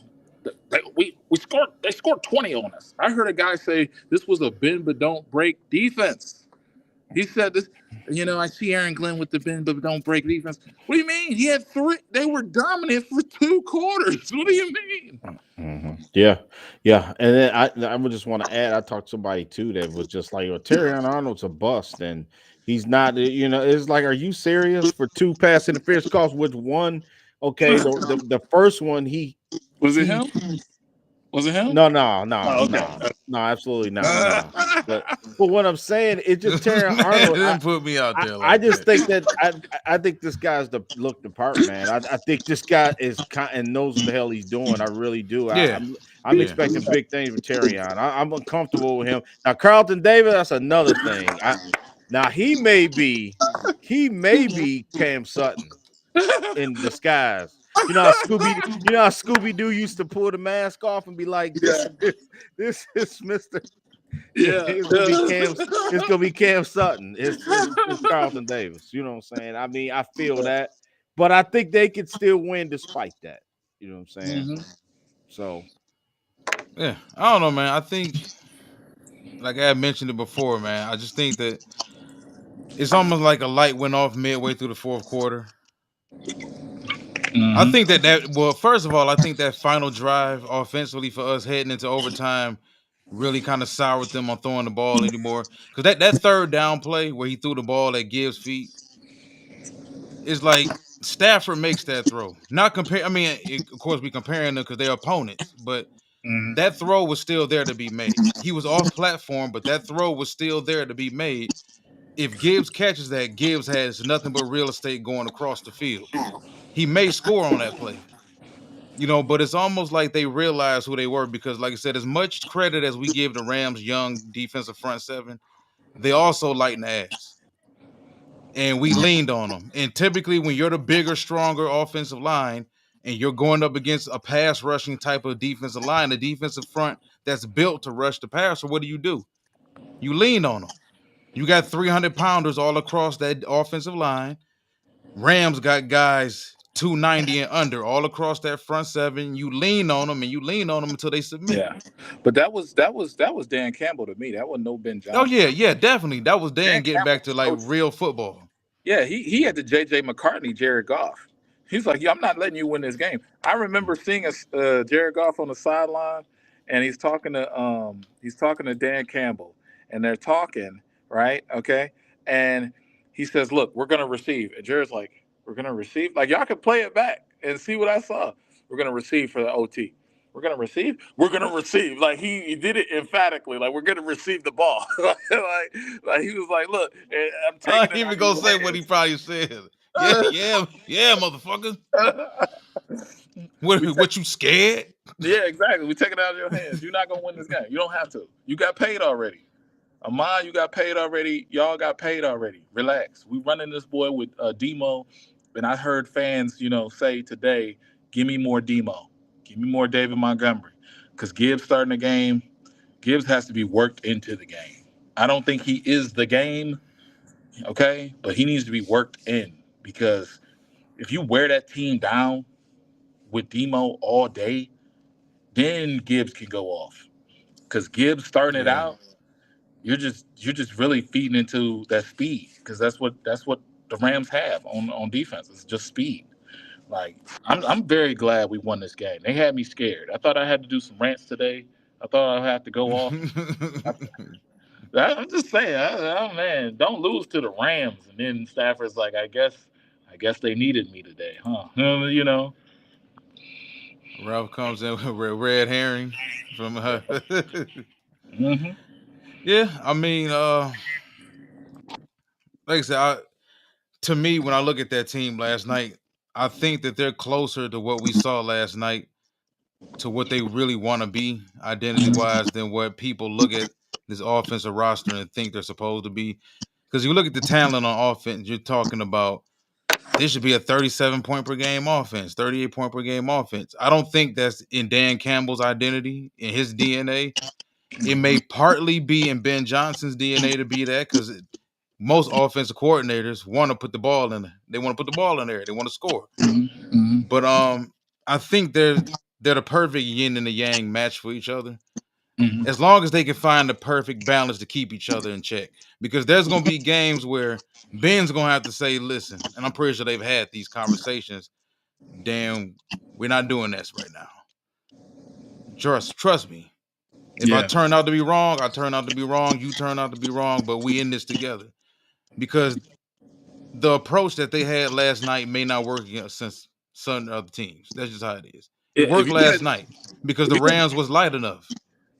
we scored. They scored 20 on us. I heard a guy say this was a bend but don't break defense. He said this. I see Aaron Glenn with the bend but don't break defense. What do you mean? He had three. They were dominant for 2 quarters. What do you mean? Yeah, yeah. And then I would just want to add, I talked to somebody too that was just like, well, Terry Arnold's a bust, and he's not. It's like, are you serious? For 2 pass interference calls, which one? Okay, the first one Was it he him? Was it him? no, Oh, okay. no, absolutely not. No. But what I'm saying is just Terry Arnold. Didn't put me out there I like just that. think that I think this guy's the part, man. I think this guy is and knows what the hell he's doing. I really do. Yeah. I'm Yeah. expecting big things from Terry on. I'm uncomfortable with him. Now Carlton Davis, that's another thing. Now he may be Cam Sutton in disguise. You know how Scooby Doo used to pull the mask off and be like, "This is Mister." Yeah. It's gonna be Cam Sutton. It's Carlton Davis. You know what I'm saying? I mean, I feel that, but I think they could still win despite that. You know what I'm saying? Mhm. So Yeah. I don't know, man. I think, like I had mentioned it before, man. I just think that it's almost like a light went off midway through the fourth quarter. I Mhm. think well, first of all, I think that final drive offensively for us heading into overtime really kind of soured them on throwing the ball anymore. Because that third down play where he threw the ball at Gibbs' feet is like Stafford makes that throw. Not compare. I mean, of course, we comparing them because they're opponents, but Mhm. that throw was still there to be made. He was off platform, but that throw was still there to be made. If Gibbs catches that, Gibbs has nothing but real estate going across the field. He may score on that play. But it's almost like they realized who they were because, like I said, as much credit as we give the Rams' young defensive front seven, they also lighten the ass. And we leaned on them. And typically, when you're the bigger, stronger offensive line and you're going up against a pass rushing type of defensive line, a defensive front that's built to rush the passer, what do? You lean on them. You got 300 pounders all across that offensive line. Rams got guys 290 and under all across that front seven. You lean on them and you lean on them until they submit. Yeah. But that was Dan Campbell to me. That wasn't no Ben Oh Johnson. yeah, definitely. That was Dan Dan getting Campbell back to was like coaching. real football. Yeah, he had the J.J. McCartney, Jared Goff. He's like, yeah, I'm not letting you win this game. I remember seeing Jared Goff on the sideline, and he's talking to Dan Campbell, and they're talking, right? Okay, and he says, "Look, we're gonna receive," and Jared's like, "We're gonna receive? Like y'all can play it back and see what I saw. We're gonna receive for the OT." We're gonna receive. We're gonna receive. Like he did it emphatically. Like we're gonna receive the ball. like he was like, "Look, I'm I taking ain't it out even of gonna your say what he hands." probably said. Yeah, motherfucker. we What you scared? Yeah, exactly. We take it out of your hands. You're not gonna win this game. You don't have to. You got paid already. Amon, you got paid already. Y'all got paid already. Relax. We running this boy with Demo, and I heard fans, say today, "Give me more Demo. Give me more David Montgomery," because Gibbs starting the game. Gibbs has to be worked into the game. I don't think he is the game, okay, but he needs to be worked in because if you wear that team down with Demo all day, then Gibbs can go off. Because Gibbs starting it Yeah. out, you're just really feeding into that speed because that's what the Rams have on defense. It's just speed. Like I'm very glad we won this game. They had me scared. I thought I had to do some rants today. I thought I had to go off. I'm just saying, man, don't lose to the Rams. And then Stafford's like, I guess they needed me today, huh? Ralph comes in with red herring from her. Hmm. Yeah, I mean, like I said, to me, when I look at that team last night, I think that they're closer to what we saw last night to what they really want to be identity wise than what people look at this offensive roster and think they're supposed to be. Because you look at the talent on offense, you're talking about this should be a 37-point per game offense, 38-point per game offense. I don't think that's in Dan Campbell's identity, in his DNA. It may partly be in Ben Johnson's DNA to be that, because most offensive coordinators want to put the ball in. They want to put the ball in there. They want to score. Mm-hmm. But I think they're the perfect yin and the yang match for each other. Mm-hmm. As long as they can find the perfect balance to keep each other in check. Because there's going to be games where Ben's going to have to say, listen, and I'm pretty sure they've had these conversations. Damn, we're not doing this right now. Trust me. If I turn out to be wrong, I turn out to be wrong. You turn out to be wrong, but we in this together. Because the approach that they had last night may not work against some other teams. That's just how it is. It worked last night because the Rams was light enough.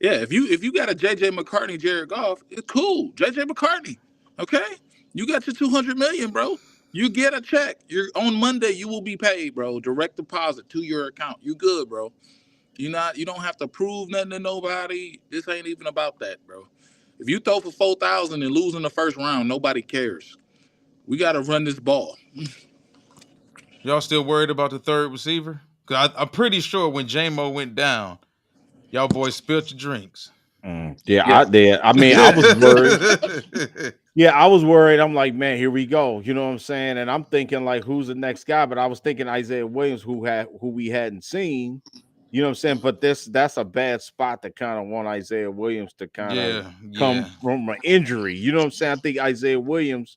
Yeah, if you got a JJ McCartney, Jared Goff, it's cool. JJ McCartney, okay? You got your $200 million, bro. You get a check. You're on Monday. You will be paid, bro. Direct deposit to your account. You good, bro. You don't have to prove nothing to nobody. This ain't even about that, bro. If you throw for 4,000 and lose in the first round, nobody cares. We got to run this ball. Y'all still worried about the third receiver? Because I'm pretty sure when J-Mo went down, y'all boys spilled your drinks. Yeah, I did. I mean, I was worried. Yeah, I was worried. I'm like, man, here we go. You know what I'm saying? And I'm thinking, like, who's the next guy? But I was thinking Isaiah Williams, who we hadn't seen. You know what I'm saying? But that's a bad spot to kind of want Isaiah Williams to kind of come from an injury. You know what I'm saying? I think Isaiah Williams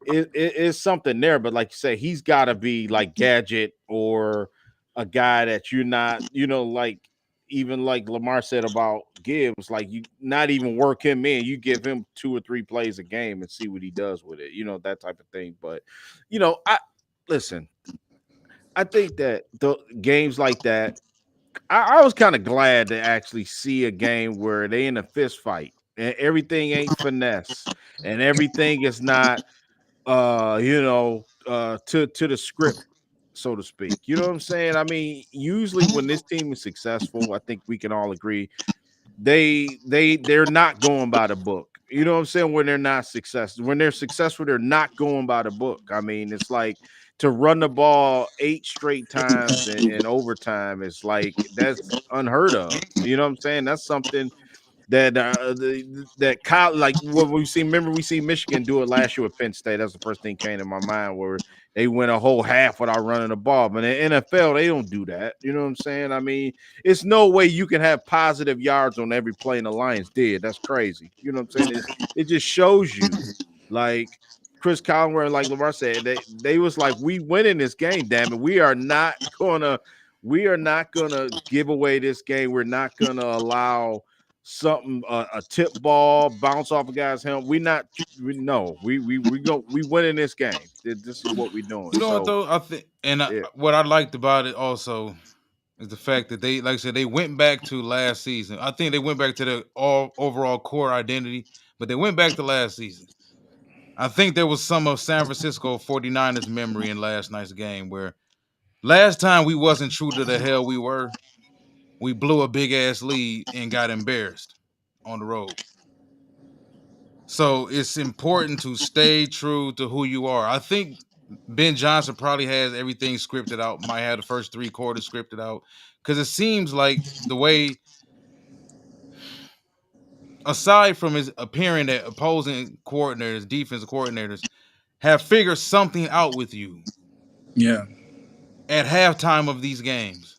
is something there, but like you say, he's got to be like Gadget or a guy that you're not, like even like Lamar said about Gibbs, like you not even work him in, you give him 2 or 3 plays a game and see what he does with it, that type of thing. But I think that the games like that, I was kind of glad to actually see a game where they in a fist fight and everything ain't finesse and everything is not to the script, so to speak. You know what I'm saying? I mean, usually when this team is successful, I think we can all agree they're not going by the book. You know what I'm saying? When they're successful, they're not going by the book. I mean, it's like to run the ball 8 straight times in overtime is like that's unheard of. You know what I'm saying? That's something that that Kyle, like what we see. Remember, we see Michigan do it last year with Penn State. That's the first thing came to my mind, where they went a whole half without running the ball. But in the NFL, they don't do that. You know what I'm saying? I mean, it's no way you can have positive yards on every play, and the Lions did. That's crazy. You know what I'm saying? It just shows you, like Chris Collinsworth, like Lamar said, they was like, we win in this game. Damn it, we are not gonna give away this game. We're not gonna allow something a tip ball bounce off a guy's helmet. We win in this game. This is what we're doing. You know what though? I think, and what I liked about it also is the fact that they, like I said, they went back to last season. I think they went back to the overall core identity, but they went back to last season. I think there was some of San Francisco 49ers memory in last night's game, where last time we wasn't true to the hell we were. We blew a big ass lead and got embarrassed on the road. So it's important to stay true to who you are. I think Ben Johnson probably has everything scripted out, might have the first 3 quarters scripted out, because it seems like the way, aside from his appearing that opposing coordinators, defensive coordinators, have figured something out with you. Yeah. At halftime of these games.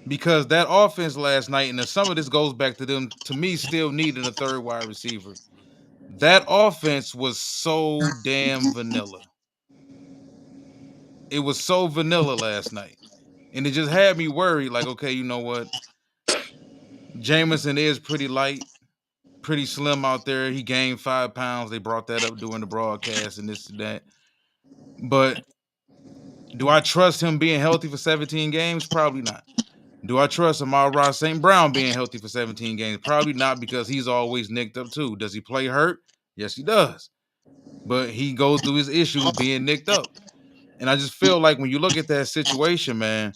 Because that offense last night, and some of this goes back to them, to me, still needing a third wide receiver. That offense was so damn vanilla. It was so vanilla last night. And it just had me worried, like, okay, you know what? Jameson is pretty light, pretty slim out there. He gained 5 pounds. They brought that up during the broadcast and this and that. But do I trust him being healthy for 17 games? Probably not. Do I trust Amon-Ra St. Brown being healthy for 17 games? Probably not, because he's always nicked up too. Does he play hurt? Yes, he does. But he goes through his issues being nicked up. And I just feel like when you look at that situation, man,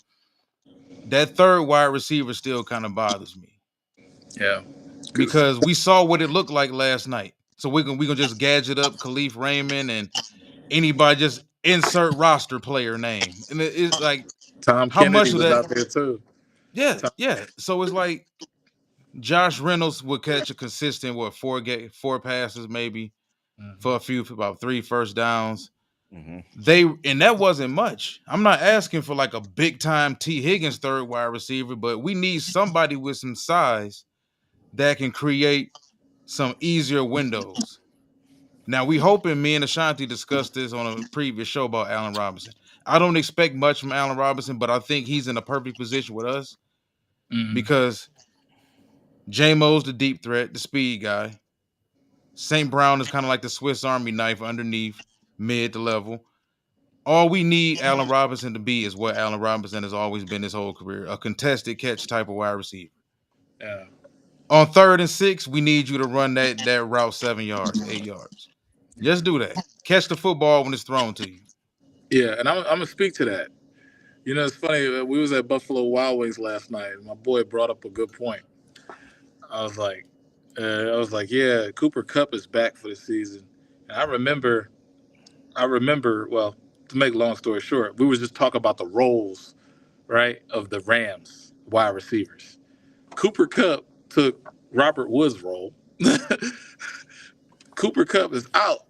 that third wide receiver still kind of bothers me. Yeah. Because we saw what it looked like last night. So we're gonna just gadget up Khalif Raymond and anybody, just insert roster player name, and it's like Tom how Kennedy much of was that? out there too. Yeah, Tom, yeah. So it's like Josh Reynolds would catch a consistent four passes maybe mhm. for for about 3 first downs. Mm-hmm. And that wasn't much. I'm not asking for like a big time T. Higgins third wide receiver, but we need somebody with some size that can create some easier windows. Now we hoping me and Ashanti discussed this on a previous show about Allen Robinson. I don't expect much from Allen Robinson, but I think he's in a perfect position with us Mhm. because J-Mo's the deep threat, the speed guy. St. Brown is kind of like the Swiss Army knife underneath, mid to level. All we need Allen Robinson to be is what Allen Robinson has always been his whole career, a contested catch type of wide receiver. Yeah, On 3rd and 6, we need you to run that route 7 yards, 8 yards. Just do that. Catch the football when it's thrown to you. yeah, and I'm gonna speak to that. You know, it's funny. We was at Buffalo Wild Wings last night. And my boy brought up a good point. I was like, yeah, Cooper Cup is back for the season. And I remember. Well, to make a long story short, we was just talking about the roles, right, of the Rams wide receivers. Cooper Cup took Robert Woods' role. Cooper Cup is out.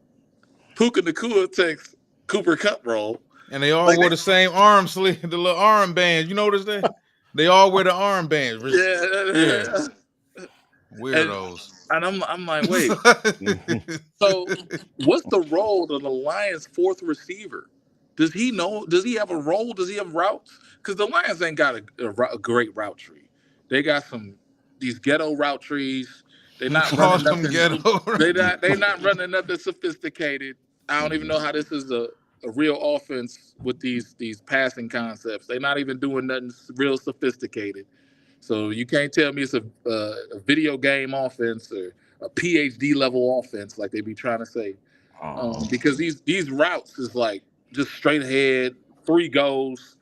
Puka Nakua takes Cooper Cup role. And they all Like, wore the same arm sleeve, the little arm bands. You notice that? They all wear the arm bands. Yeah, yeah, and weirdos. I'm like, wait. So, what's the role of the Lions' fourth receiver? Does he know? Does he have a role? Does he have routes? Because the Lions ain't got a great route tree. They got these ghetto route trees. They're not Call running them nothing. ghetto. They not running nothing sophisticated. I don't even know how this is a real offense with these passing concepts. They're not even doing nothing real sophisticated. So you can't tell me it's a video game offense or a PhD level offense like they be trying to say. Oh, Because these routes is like just straight ahead, three goes,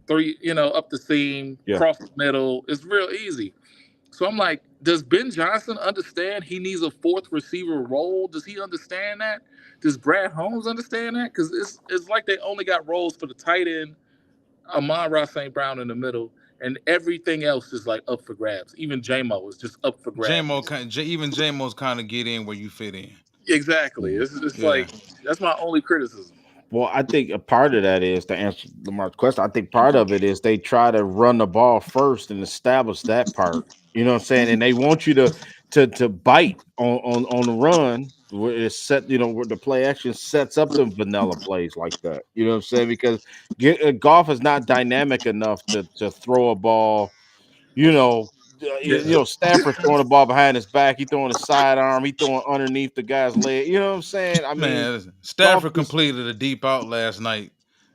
three, up the seam, yeah. cross the middle. It's real easy. So I'm like, does Ben Johnson understand he needs a fourth receiver role? Does he understand that? Does Brad Holmes understand that? Because it's like they only got roles for the tight end, Amon-Ra St. Brown in the middle, and everything else is like up for grabs. Even J-Mo is just up for grabs. Even J-Mo's kind of get in where you fit in. Exactly. Mhm. It's Yeah. like that's my only criticism. Well, I think a part of that is to answer Lamar's question. I think part of it is they try to run the ball first and establish that part. You know what I'm saying? And they want you to bite on the run where it's set. You know where the play action sets up the vanilla plays like that. You know what I'm saying? Because golf is not dynamic enough to throw a ball. You know, Yeah. Stafford throwing the ball behind his back. He throwing a sidearm. He throwing underneath the guy's leg. You know what I'm saying? I mean, Man, listen, golf Stafford is completed a deep out last night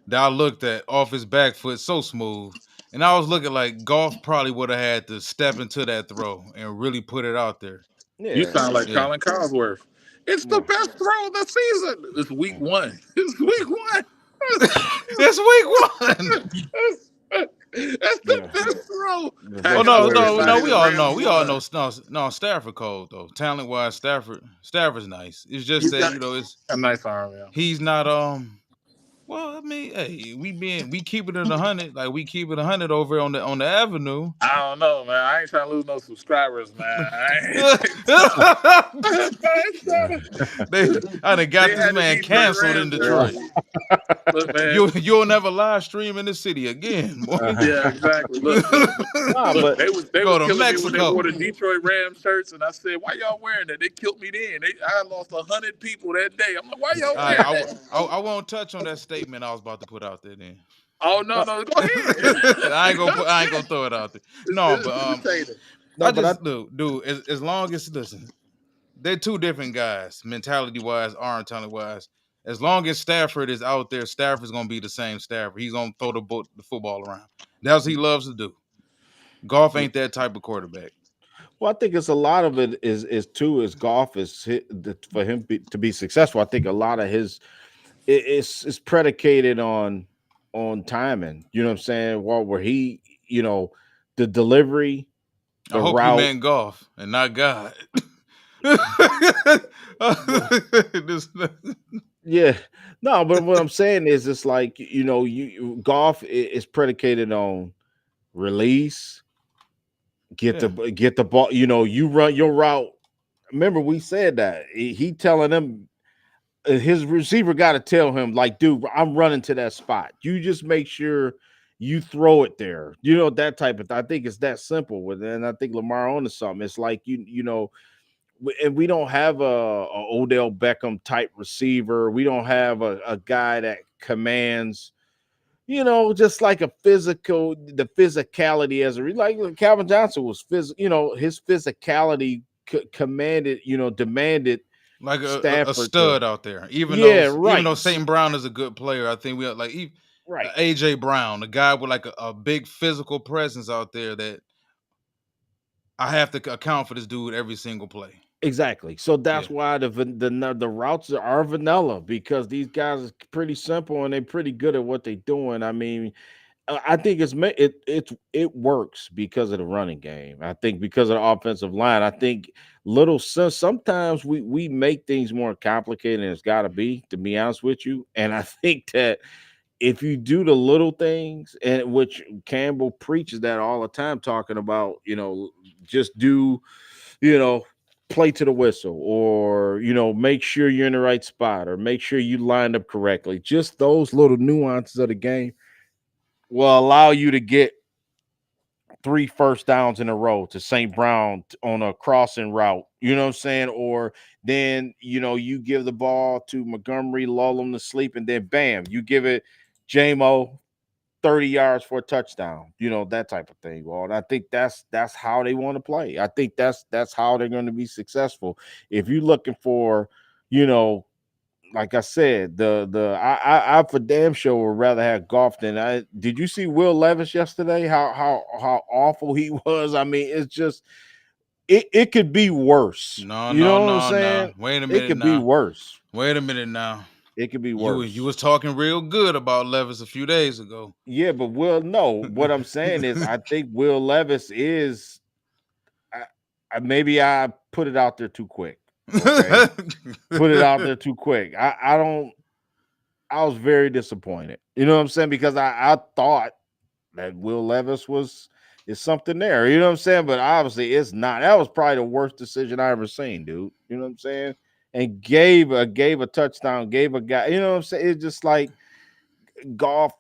that I looked at off his back foot so smooth. And I was looking like golf probably would have had to step into that throw and really put it out there. You yeah. sound like Yeah. Colin Cosworth. It's the Well, best throw of the season. It's week one. It's week one. It's week one. That's the yeah. best throw. The Oh Pat, best I no, was throw of no, the no. excited We the season. all Rams know. We all know. won. No, Stafford cold though. Talent wise, Stafford's nice. It's just He's that got it's a nice arm, yeah. he's not. Well, I mean, hey, we keep it at 100, like we keep it 100 over on the avenue. I don't know, man. I ain't trying to lose no subscribers, man. they I ain't trying to. I done They got this had the man Detroit canceled in Rams Yeah. Detroit. jersey. Look, man. You'll never live stream in the city again, boy. Yeah, exactly. Nah, Look. but They was Go to killing me when they Mexico. wore the Detroit Rams shirts, and I said, "Why y'all wearing that?" They killed me then. I lost 100 people that day. I'm like, "Why y'all I, wearing I, that?" I won't touch on that statement I was about to put out there then. Oh no, uh, no, go ahead. I ain't gonna throw it out there. No, It's but entertaining. no, I but I just dude, as long as listen, they're two different guys, mentality wise, arm talent wise. As long as Stafford is out there, Stafford's gonna be the same Stafford. He's gonna throw the football around. That's what he loves to do. Golf ain't that type of quarterback. well, I think it's a lot of it is too is golf for him to be successful. I think a lot of his it's predicated on timing. You know what I'm saying? Where he, the delivery, I the hope you route. meant golf and not God. Well, This- yeah, No, but what I'm saying is, it's like, golf is predicated on release, Yeah. get the ball. You run your route. Remember, we said that he telling them, his receiver got to tell him, like, dude, I'm running to that spot. You just make sure you throw it there. That type of. I think it's that simple with it, and I think Lamar on to something. It's like, and we don't have a Odell Beckham type receiver. We don't have a guy that commands, just like the physicality as like Calvin Johnson was his physicality commanded, demanded Like a Stafford to. stud out there. Yeah, Even right. though Saint Brown is a good player, I think we have like Right. AJ Brown, a guy with like a big physical presence out there that I have to account for this dude every single play. Exactly. So Yeah. that's why the routes are vanilla, because these guys are pretty simple and they're pretty good at what they're doing. I mean, I think it works because of the running game. I think because of the offensive line. I think sometimes we make things more complicated than it's got to be honest with you. And I think that if you do the little things, and which Campbell preaches that all the time, talking about, just do, you know, play to the whistle, or, make sure you're in the right spot, or make sure you lined up correctly. Just those little nuances of the game will allow you to get 3 first downs in a row to St. Brown on a crossing route. You know what I'm saying? Or then, you give the ball to Montgomery, lull him to sleep, and then bam, you give it JMO 30 yards for a touchdown, that type of thing. Well, and I think that's how they want to play. I think that's how they're going to be successful. If you're looking for, you know, like I said, I for damn sure would rather have golf than I did. You see Will Levis yesterday? How awful he was. I mean, it's just it could be worse. No, You no, know what I'm no, no. saying? Wait a It minute could be now. worse. Wait a minute now. It could be You worse. was talking real good about Levis a few days ago. Yeah, but no. What I'm saying is, I think Will Levis is. Maybe I put it out there too quick. Okay, put it out there too quick. I don't. I was very disappointed. You know what I'm saying? Because I thought that Will Levis is something there. You know what I'm saying? But obviously it's not. That was probably the worst decision I ever seen, dude. You know what I'm saying? And gave a touchdown, gave a guy. You know what I'm saying? It's just like golf.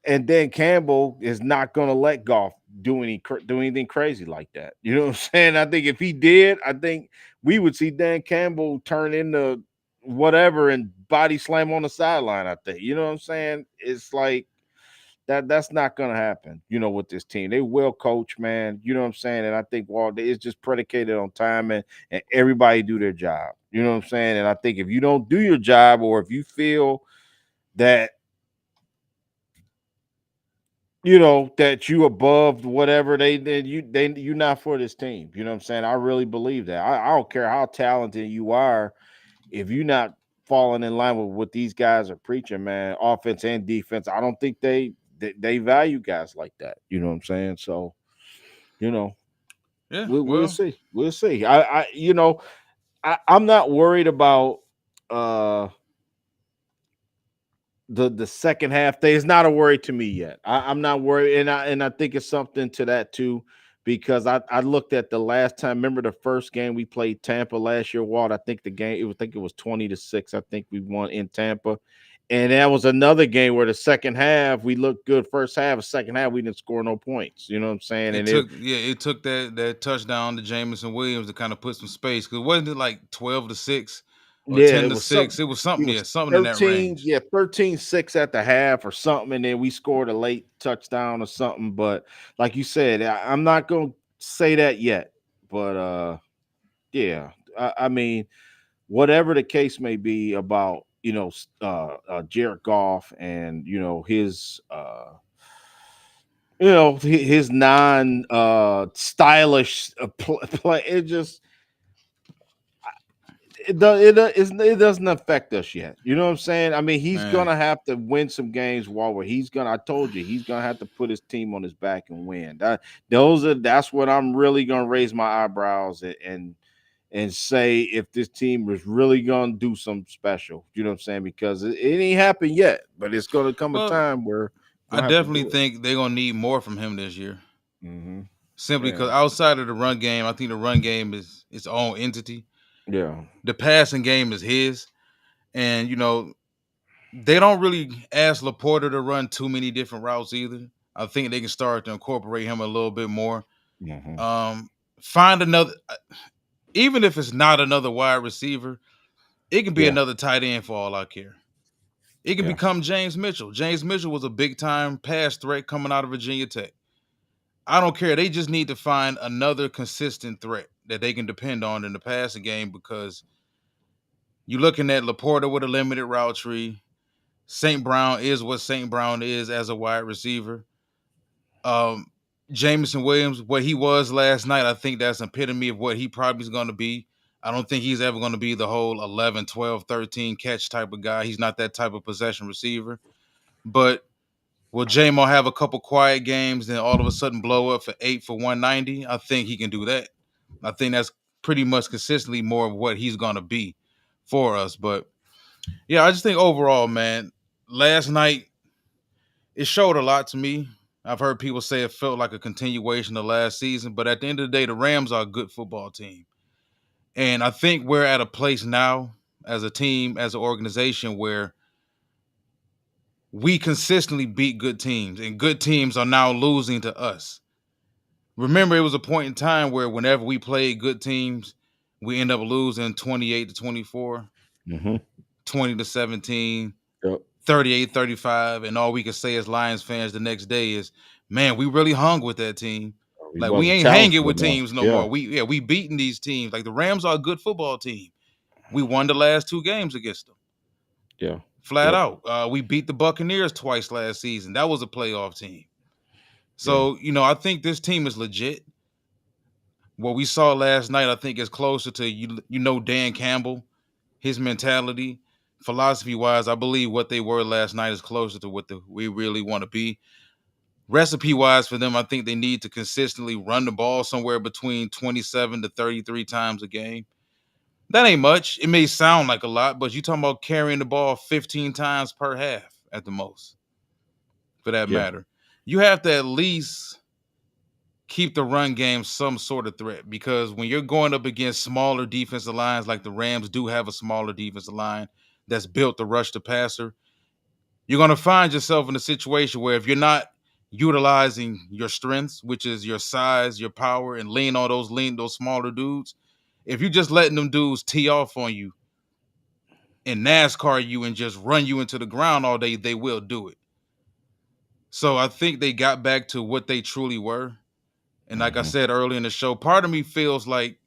And then Campbell is not going to let golf do anything crazy like that. You know what I'm saying? I think if he did, I think we would see Dan Campbell turn into whatever and body slam on the sideline. I think, you know what I'm saying? It's like that's not going to happen, with this team. They will coach, man. You know what I'm saying? And I think, well, it's just predicated on time, and everybody do their job. You know what I'm saying? And I think if you don't do your job, or if you feel that, that you above whatever you're not for this team. You know what I'm saying? I really believe that. I don't care how talented you are, if you're not falling in line with what these guys are preaching, man, offense and defense. I don't think they value guys like that. You know what I'm saying? So, you know, Yeah, we'll well, see. We'll see. I'm not worried about uh the second half thing. Is not a worry to me yet. I'm not worried, and I think it's something to that too, because I looked at the last time. Remember the first game we played Tampa last year, Walt? I think it was 20-6. I think we won in Tampa, and that was another game where the second half we looked good. First half, second half we didn't score no points. You know what I'm saying? And it took that touchdown to Jameson Williams to kind of put some space, because wasn't it like 12-6 or yeah, ten it to was some. six? It was It something, was yeah, something in that 13, range. yeah, 13-6 at the half or something, and then we scored a late touchdown or something. But like you said, I'm not gonna say that yet. But yeah, I mean, whatever the case may be about, Jared Goff and his non stylish play, it just it doesn't affect us yet. You know what I'm saying? I mean, he's Man, gonna have to win some games while he's gonna. I told you, he's gonna have to put his team on his back and win. That's what I'm really gonna raise my eyebrows and say if this team is really gonna do something special. You know what I'm saying? Because it ain't happened yet, but it's gonna come a Well, time where I we're gonna have to definitely do it. think they're gonna need more from him this year. Hmm. Simply Yeah, because outside of the run game, I think the run game is its own entity. yeah, The passing game is his, and they don't really ask Laporta to run too many different routes either. I think they can start to incorporate him a little bit more. hmm, Um, find another, even if it's not another wide receiver, it can be yeah, another tight end for all I care. It can yeah, become James Mitchell. James Mitchell was a big time pass threat coming out of Virginia Tech. I don't care. They just need to find another consistent threat that they can depend on in the passing game because you're looking at Laporta with a limited route tree. St. Brown is what St. Brown is as a wide receiver. Um, Jameson Williams, what he was last night, I think that's an epitome of what he probably is going to be. I don't think he's ever going to be the whole 11, 12, 13 catch type of guy. He's not that type of possession receiver. But will J-Mo have a couple quiet games, then all of a sudden blow up for 8 for 190? I think he can do that. I think that's pretty much consistently more of what he's going to be for us. But yeah, I just think overall, man, last night it showed a lot to me. I've heard people say it felt like a continuation of last season, but at the end of the day, the Rams are a good football team. And I think we're at a place now as a team, as an organization, where we consistently beat good teams, and good teams are now losing to us. Remember, it was a point in time where whenever we played good teams, we end up losing 28 to 24, hmm, 20 to 17, yep. 38-35, and all we can say as Lions fans the next day is, man, we really hung with that team. He Like we wasn't ain't hanging talented with enough. teams no Yeah, more. We beating these teams. Like the Rams are a good football team. We won the last 2 games against them. yeah, Flat yep, out. We beat the Buccaneers twice last season. That was a playoff team. yeah, So, I think this team is legit. What we saw last night, I think, is closer to Dan Campbell, his mentality, philosophy wise. I believe what they were last night is closer to what we really want to be. Recipe wise for them, I think they need to consistently run the ball somewhere between 27 to 33 times a game. That ain't much. It may sound like a lot, but you're talking about carrying the ball 15 times per half at the most, for that yeah, matter. You have to at least keep the run game some sort of threat because when you're going up against smaller defensive lines, like the Rams do have a smaller defensive line that's built to rush the passer, you're going to find yourself in a situation where if you're not utilizing your strengths, which is your size, your power, and lean on those smaller dudes, if you're just letting them dudes tee off on you and NASCAR you and just run you into the ground all day, they will do it. So I think they got back to what they truly were. And like I hmm, said earlier in the show, part of me feels like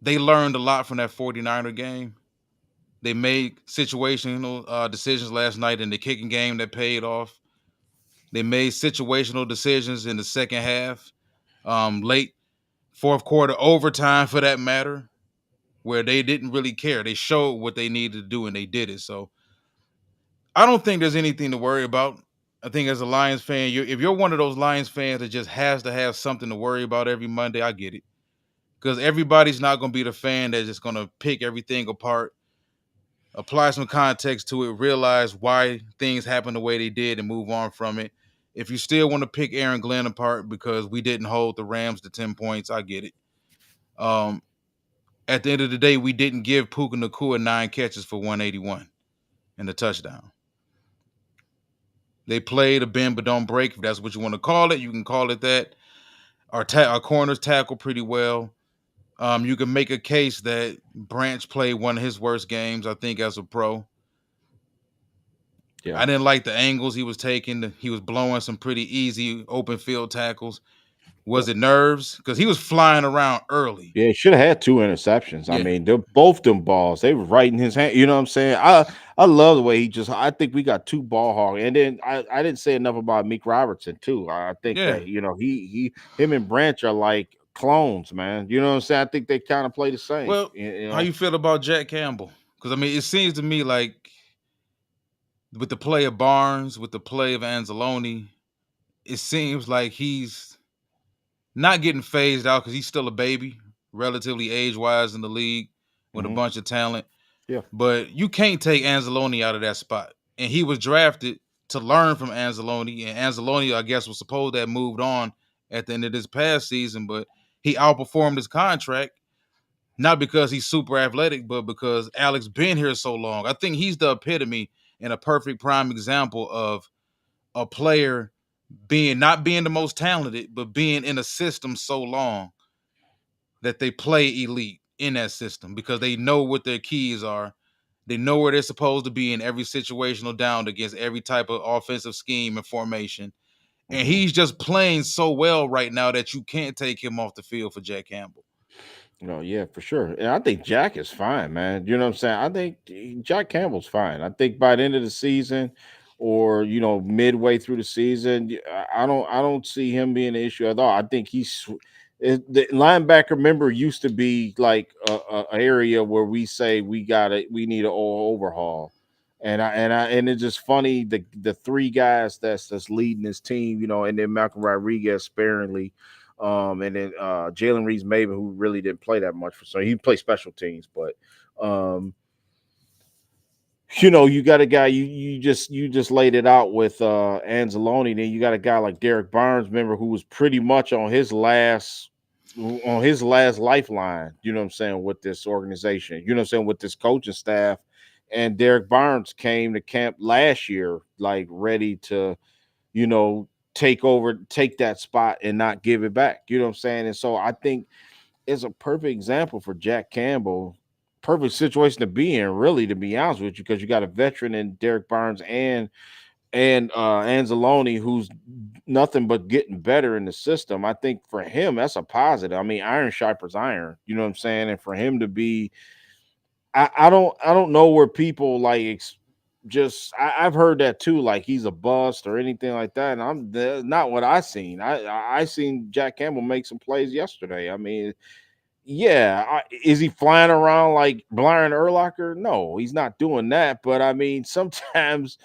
they learned a lot from that 49er game. They made situational decisions last night in the kicking game that paid off. They made situational decisions in the second half, late fourth quarter overtime for that matter, where they didn't really care. They showed what they needed to do and they did it. So I don't think there's anything to worry about. I think as a Lions fan, if you're one of those Lions fans that just has to have something to worry about every Monday, I get it. Because everybody's not going to be the fan that's just going to pick everything apart, apply some context to it, realize why things happen the way they did, and move on from it. If you still want to pick Aaron Glenn apart because we didn't hold the Rams to 10 points, I get it. Um, at the end of the day, we didn't give Puka Nacua 9 catches for 181 and a touchdown. They played a bend but don't break. If that's what you want to call it, you can call it that. Our corners tackle pretty well. You can make a case that Branch played one of his worst games, I think, as a pro. yeah. I didn't like the angles he was taking. He was blowing some pretty easy open field tackles. Was Yep. it nerves? Because he was flying around early. Yeah, he should have had 2 interceptions. I Yeah, mean, they're both them balls. They were right in his hand. You know what I'm saying? I love the way he just. I think we got 2 ball hog, and then I didn't say enough about Meek Robertson too. I think yeah. that him and Branch are like clones, man. You know what I'm saying? I think they kind of play the same. Well, You how know? you feel about Jack Campbell? Because I mean, it seems to me like with the play of Barnes, with the play of Anzalone, it seems like he's not getting phased out because he's still a baby, relatively age-wise in the league with a Hmm. bunch of talent. Yeah. But you can't take Anzalone out of that spot. And he was drafted to learn from Anzalone. And Anzalone, I guess, was supposed to have moved on at the end of this past season, but he outperformed his contract, not because he's super athletic, but because Alex been here so long. I think he's the epitome and a perfect prime example of a player being not being the most talented, but being in a system so long that they play elite in that system because they know what their keys are. They know where they're supposed to be in every situational down against every type of offensive scheme and formation. And Hmm. he's just playing so well right now that you can't take him off the field for Jack Campbell. No, yeah, for sure. And I think Jack is fine, man. You know what I'm saying? I think Jack Campbell's fine. I think by the end of the season or midway through the season, I don't see him being an issue at all. I think the linebacker member used to be like a area where we say we need an overhaul. And it's just funny the three guys that's leading this team, and then Malcolm Rodriguez sparingly, and then Jalen Reeves Maven, who really didn't play that much so he played special teams, but um, you got a guy you just laid it out with Anzalone. Then you got a guy like Derek Barnes, remember, who was pretty much on his last lifeline, you know what I'm saying, with this organization, you know what I'm saying, with this coaching staff. And Derek Barnes came to camp last year, like ready to, you know, take that spot and not give it back. You know what I'm saying? And so I think it's a perfect example for Jack Campbell. Perfect situation to be in, really, to be honest with you, because you got a veteran in Derek Barnes and Anzalone, who's nothing but getting better in the system. I think for him, that's a positive. I mean, iron sharpens iron. You know what I'm saying? And for him to be, I don't know where people like I've heard that too, like he's a bust or anything like that. And that's not what I seen. I seen Jack Campbell make some plays yesterday. I mean, yeah, is he flying around like Brian Urlacher? No, he's not doing that. But I mean, sometimes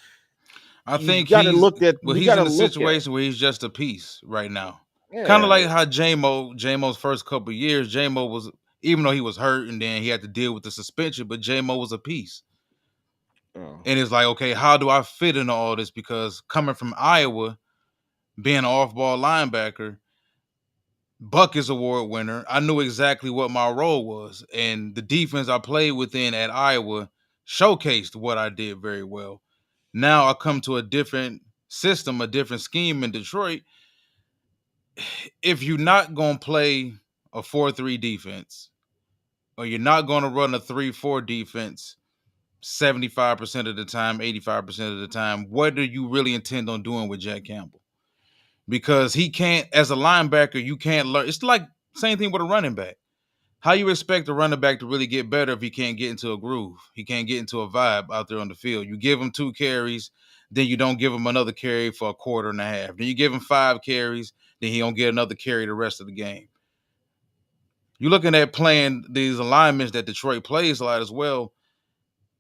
I you think got to he's look at well, we he's got to in a look at situation where he's just a piece right now. Kind of yeah. like how JMO's first couple of years, JMO was, even though he was hurt and then he had to deal with the suspension, but JMO was a piece. uh, And it's like, okay, how do I fit into all this? Because coming from Iowa, being an off-ball linebacker, Buckets Award winner, I knew exactly what my role was. And the defense I played within at Iowa showcased what I did very well. Now I come to a different system, a different scheme in Detroit. If you're not going to play a 4-3 defense, or you're not going to run a 3-4 defense 75% of the time, 85% of the time, what do you really intend on doing with Jack Campbell? Because he can't, as a linebacker, you can't learn. It's like same thing with a running back. How you expect a running back to really get better if he can't get into a groove? He can't get into a vibe out there on the field. You give him 2 carries, then you don't give him another carry for a quarter and a half. Then you give him 5 carries, then he don't get another carry the rest of the game. You're looking at playing these alignments that Detroit plays a lot as well.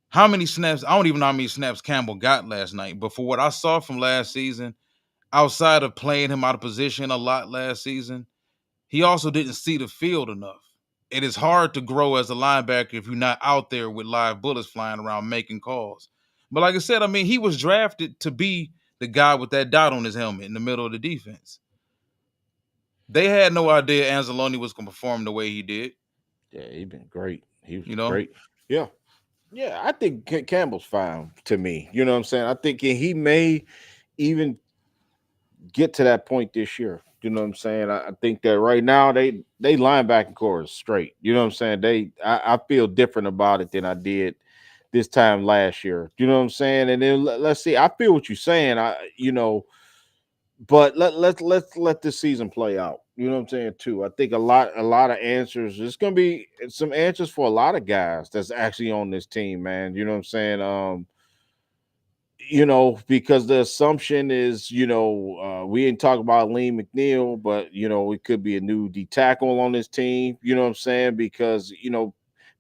How many snaps? I don't even know how many snaps Campbell got last night, but for what I saw from last season, outside of playing him out of position a lot last season, he also didn't see the field enough. It is hard to grow as a linebacker if you're not out there with live bullets flying around making calls. But like I said, I mean, he was drafted to be the guy with that dot on his helmet in the middle of the defense. They had no idea Anzalone was going to perform the way he did, Yeah, he been great. He was you know? great. Yeah. Yeah, I think Campbell's fine to me. You know what I'm saying? I think he may even get to that point this year. You know what I'm saying? I think that right now they linebacking core is straight. You know what I'm saying? I feel different about it than I did this time last year. You know what I'm saying? And then let's see. I feel what you're saying. But let this season play out. You know what I'm saying too. I think a lot of answers. There's gonna be some answers for a lot of guys that's actually on this team, man. You know what I'm saying? Because the assumption is, we didn't talk about Lee McNeil, but it could be a new D tackle on this team. You know what I'm saying? Because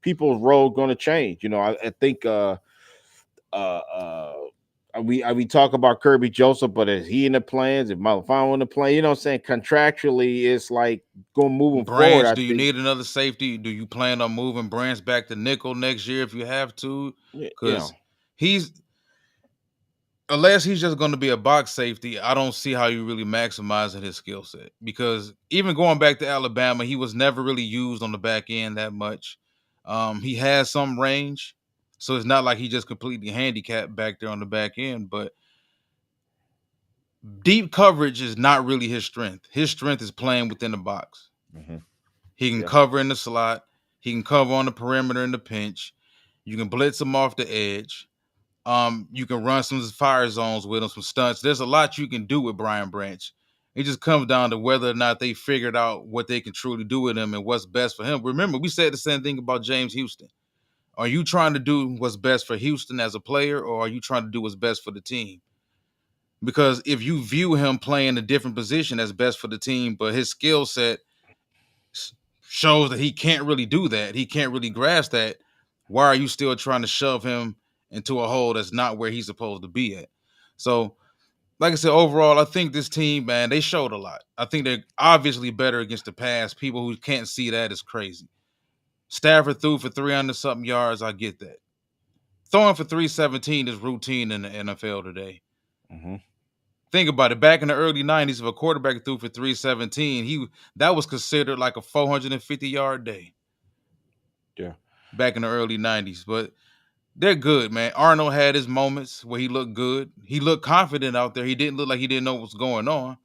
people's role going to change. I think uh we talk about Kirby Joseph, but is he in the plans? If Malafine in the plan, you know what I'm saying? Contractually, it's like going moving forward. Branch, I do you think, need another safety? Do you plan on moving Branch back to nickel next year if you have to? you know, Because he's unless he's just going to be a box safety, I don't see how you really maximizing his skill set. Because even going back to Alabama, he was never really used on the back end that much. He has some range, so it's not like he just completely handicapped back there on the back end. But deep coverage is not really his strength. His strength is playing within the box. mhm, He can yeah, cover in the slot. He can cover on the perimeter in the pinch. You can blitz him off the edge. You can run some fire zones with him, some stunts. There's a lot you can do with Brian Branch. It just comes down to whether or not they figured out what they can truly do with him and what's best for him. Remember, we said the same thing about James Houston. Are you trying to do what's best for Houston as a player, or are you trying to do what's best for the team? Because if you view him playing a different position as best for the team, but his skill set shows that he can't really do that, he can't really grasp that, why are you still trying to shove him into a hole that's not where he's supposed to be at? So, like I said, overall, I think this team, man, they showed a lot. I think they're obviously better against the pass. People who can't see that is crazy. Stafford threw for 300 something yards. I get that. Throwing for 317 is routine in the NFL today. mhm, Think about it. Back in the early 90s, if a quarterback threw for 317, that was considered like a 450-yard day yeah, back in the early 90s. But they're good, man. Arnold had his moments where he looked good. He looked confident out there. He didn't look like he didn't know what's going on.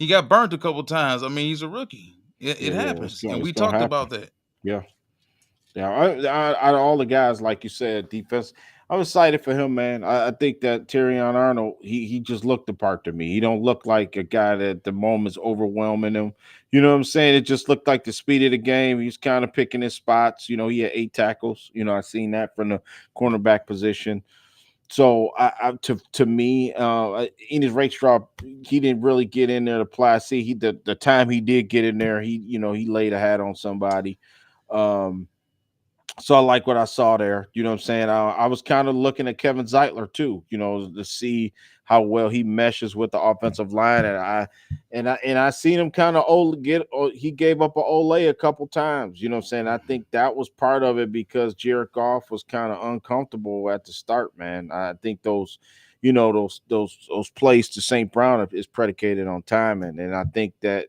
He got burnt a couple times. I mean, he's a rookie. It yeah. happens, and It's we gonna talked happen. about that. Yeah. Yeah, out of all the guys, like you said, defense, I was excited for him, man. I think that Terrion Arnold, he just looked the part to me. He don't look like a guy that at the moment's overwhelming him. You know what I'm saying? It just looked like the speed of the game. He's kind of picking his spots. You know, he had 8 tackles. You know, I seen that from the cornerback position. So to me, in his race drop, he didn't really get in there to apply. See, the time he did get in there, he laid a hat on somebody. Um, so I like what I saw there. You know what I'm saying? I was kind of looking at Kevin Zeitler too, to see how well he meshes with the offensive line. And I seen him kind of he gave up a Ole a couple times. You know what I'm saying? I think that was part of it because Jared Goff was kind of uncomfortable at the start, man. I think those plays to St. Brown is predicated on timing. And I think that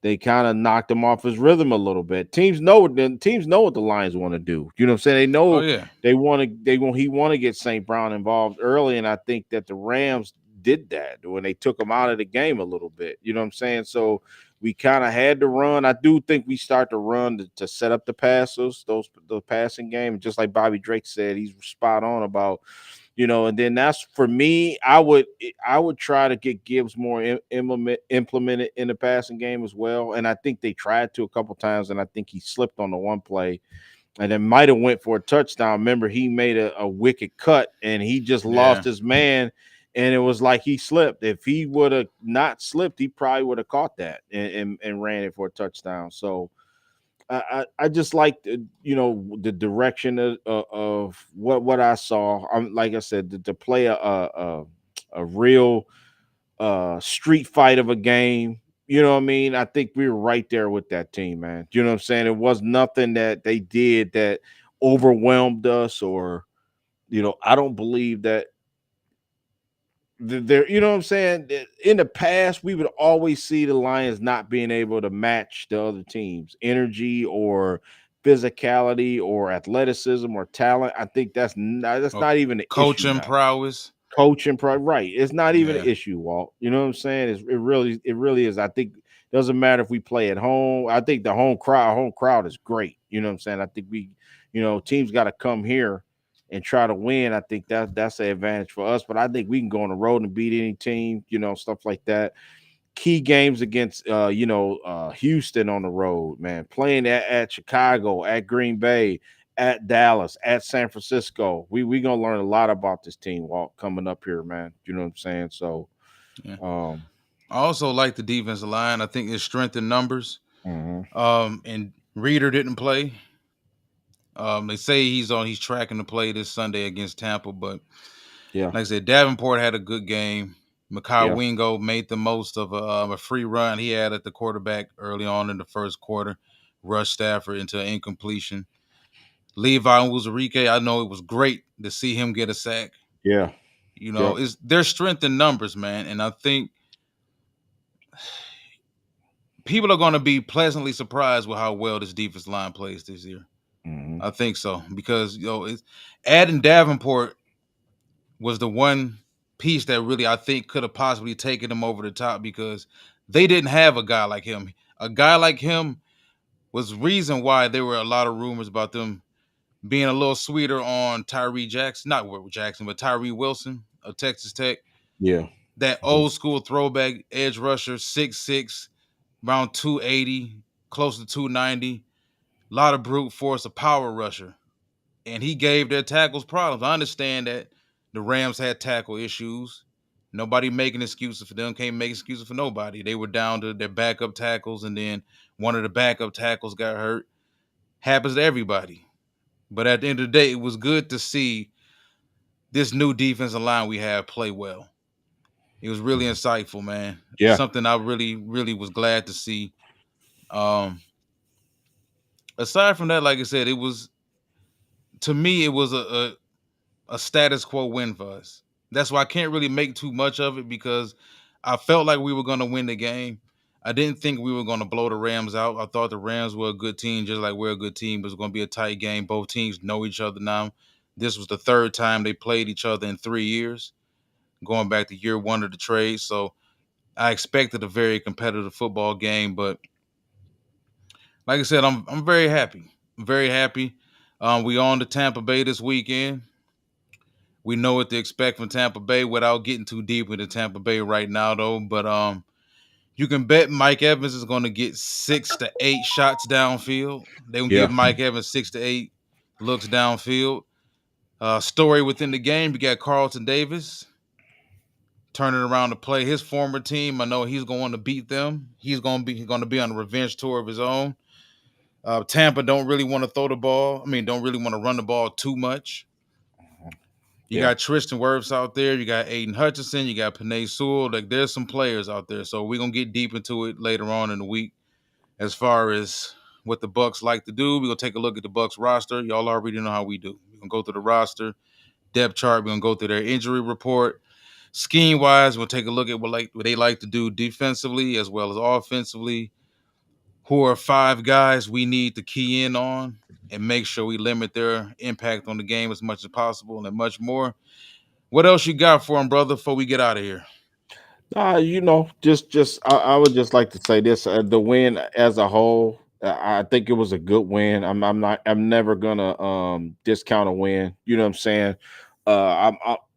they kind of knocked him off his rhythm a little bit. Teams know what the Lions want to do. You know what I'm saying? They Oh know yeah, he want to get St. Brown involved early, and I think that the Rams did that when they took him out of the game a little bit. You know what I'm saying? So we kind of had to run. I do think we start to run to set up the passes, the passing game. Just like Bobby Drake said, he's spot on about and then that's for me. I would try to get Gibbs more implemented in the passing game as well, and I think they tried to a couple times, and I think he slipped on the one play, and then might have went for a touchdown. Remember, he made a wicked cut, and he just lost yeah. his man, and it was like he slipped. If he would have not slipped, he probably would have caught that and ran it for a touchdown. So I just like the direction of what I saw. I'm like I said to play a real street fight of a game. You know what I mean? I think we were right there with that team, man. You know what I'm saying? It was nothing that they did that overwhelmed us, or I don't believe that there, you know what I'm saying? In the past, we would always see the Lions not being able to match the other team's energy or physicality or athleticism or talent. I think that's Oh, not even an issue coaching now. prowess. Coaching, right? It's not even an Yeah, issue, Walt. You know what I'm saying? It really is. I think it doesn't matter if we play at home. I think the home crowd is great. You know what I'm saying? I think teams got to come here and try to win. I think that's an advantage for us. But I think we can go on the road and beat any team. Stuff like that. Key games against Houston on the road, man. Playing at Chicago, at Green Bay, at Dallas, at San Francisco. We gonna learn a lot about this team Walt coming up here, man. You know what I'm saying? So yeah. um I also like the defensive line. I think it's strength in numbers. mhm. And Reader didn't play. They say he's tracking to play this Sunday against Tampa, but Yeah. Like I said, Davenport had a good game. Makai Yeah. Wingo made the most of a free run he had at the quarterback early on in the first quarter, rushed Stafford into an incompletion. Levi Uzurike, I know it was great to see him get a sack. Yeah. You know, Yep. it's their strength in numbers, man. And I think people are going to be pleasantly surprised with how well this defense line plays this year. Hmm. I think so because it's adding Davenport was the one piece that really I think could have possibly taken them over the top because they didn't have a guy like him. A guy like him was reason why there were a lot of rumors about them being a little sweeter on Tyree Jackson, not Will Jackson, but Tyree Wilson of Texas Tech. Yeah. That old school throwback edge rusher, 6'6", around 280, close to 290. A lot of brute force, a power rusher. And he gave their tackles problems. I understand that the Rams had tackle issues. Nobody making excuses for them. Can't make excuses for nobody. They were down to their backup tackles, and then one of the backup tackles got hurt. Happens to everybody. But at the end of the day, it was good to see this new defensive line we have play well. It was really insightful, man. Yeah. Something I really, really was glad to see. Um, Aside from that, like I said, it was to me, it was a status quo win for us. That's why I can't really make too much of it because I felt like we were going to win the game. I didn't think we were going to blow the Rams out. I thought the Rams were a good team, just like we're a good team. It was going to be a tight game. Both teams know each other now. This was the third time they played each other in 3 years, going back to year one of the trade. So I expected a very competitive football game, but like I said, I'm very happy. I'm very happy. We on to Tampa Bay this weekend. We know what to expect from Tampa Bay without getting too deep into Tampa Bay right now, though. But you can bet Mike Evans is going to get 6 to 8 shots downfield. They will give Yeah. Mike Evans 6 to 8 looks downfield. Story within the game, you got Carlton Davis turning around to play his former team. I know he's going to beat them. He's going to be on a revenge tour of his own. Tampa don't really want to throw the ball. I mean, don't really want to run the ball too much. You Yeah. got Tristan Wirfs out there. You got Aiden Hutchinson. You got Panay Sewell. Like, there's some players out there. So we're gonna get deep into it later on in the week. As far as what the Bucks like to do, we're gonna take a look at the Bucks roster. Y'all already know how we do. We're gonna go through the roster, depth chart. We're gonna go through their injury report. Scheme wise, we'll take a look at what they like to do defensively as well as offensively. Who are 5 guys we need to key in on and make sure we limit their impact on the game as much as possible and much more. What else you got for him, brother, before we get out of here? Just I would just like to say this: the win as a whole, I think it was a good win. I'm never gonna discount a win. You know what I'm saying?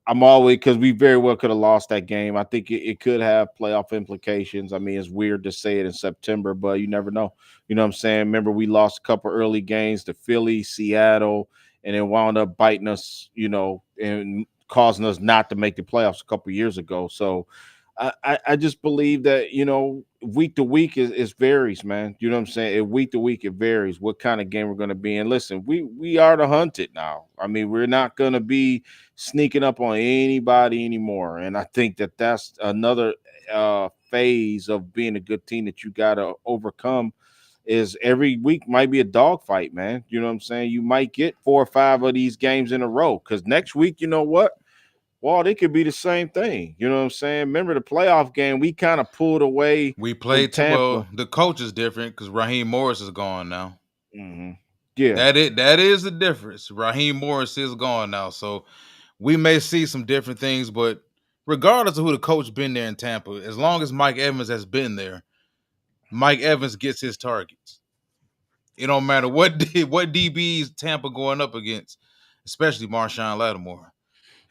I'm always because we very well could have lost that game. I think it could have playoff implications. I mean, it's weird to say it in September, but you never know. You know what I'm saying? Remember, we lost a couple early games to Philly, Seattle, and it wound up biting us. And causing us not to make the playoffs a couple years ago. So I just believe that week to week is varies, man. You know what I'm saying? Week to week it varies what kind of game we're going to be in. Listen, we are the hunted now. I mean, we're not going to be sneaking up on anybody anymore, and I think that that's another phase of being a good team that you got to overcome. Is every week might be a dogfight, man. You know what I'm saying? You might get 4 or 5 of these games in a row because next week, you know what? Well, it could be the same thing. You know what I'm saying? Remember the playoff game? We kind of pulled away We from played Tampa. the coach is different because Raheem Morris is gone now. Hmm. Yeah, That is the difference. Raheem Morris is gone now. So we may see some different things, but regardless of who the coach been there in Tampa, as long as Mike Evans has been there, Mike Evans gets his targets. It don't matter what DBs Tampa going up against, especially Marshawn Lattimore.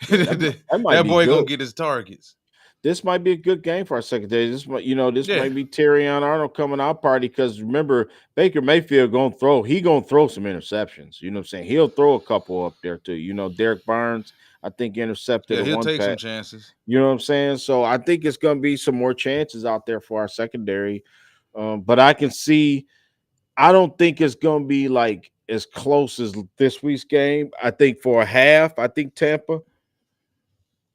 yeah, that might That be boy gonna good. get his targets. This might be a good game for our secondary. This Yeah. might be Terry Arnold coming out party because remember Baker Mayfield gonna throw. He gonna throw some interceptions. You know what I'm saying? He'll throw a couple up there too. Derek Barnes, I think intercepted Yeah, a he'll one take some pass. chances. You know what I'm saying? So I think it's gonna be some more chances out there for our secondary. But I can see. I don't think it's going to be like as close as this week's game. I think for a half, I think Tampa.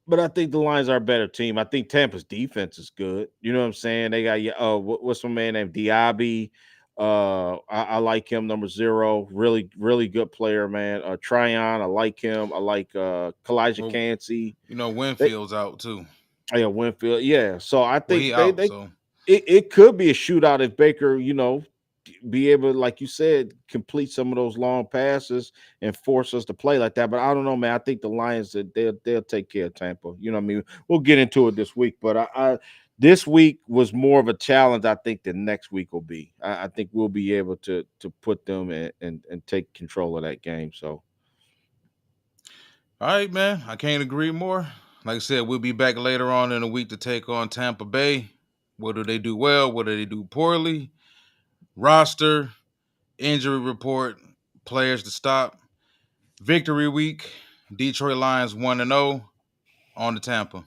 But I think the Lions are a better team. I think Tampa's defense is good. You know what I'm saying? They got what's my man named Diaby. I like him, number 0. Really, really good player, man. Tryon, I like him. I like Kalijah Well, Cansey. They Winfield's out too. Yeah, Winfield. Yeah. So I Well, he think out, they so it could be a shootout if Baker, be able, like you said, complete some of those long passes and force us to play like that. But I don't know, man. I think the Lions that they'll take care of Tampa. You know what I mean? We'll get into it this week, but I this week was more of a challenge, I think, than next week will be. I think we'll be able to put them and take control of that game. So all right, man. I can't agree more. Like I said, we'll be back later on in the week to take on Tampa Bay. What do they do well? What do they do poorly? Roster, injury report, players to stop. Victory week. Detroit Lions 1-0 on to Tampa.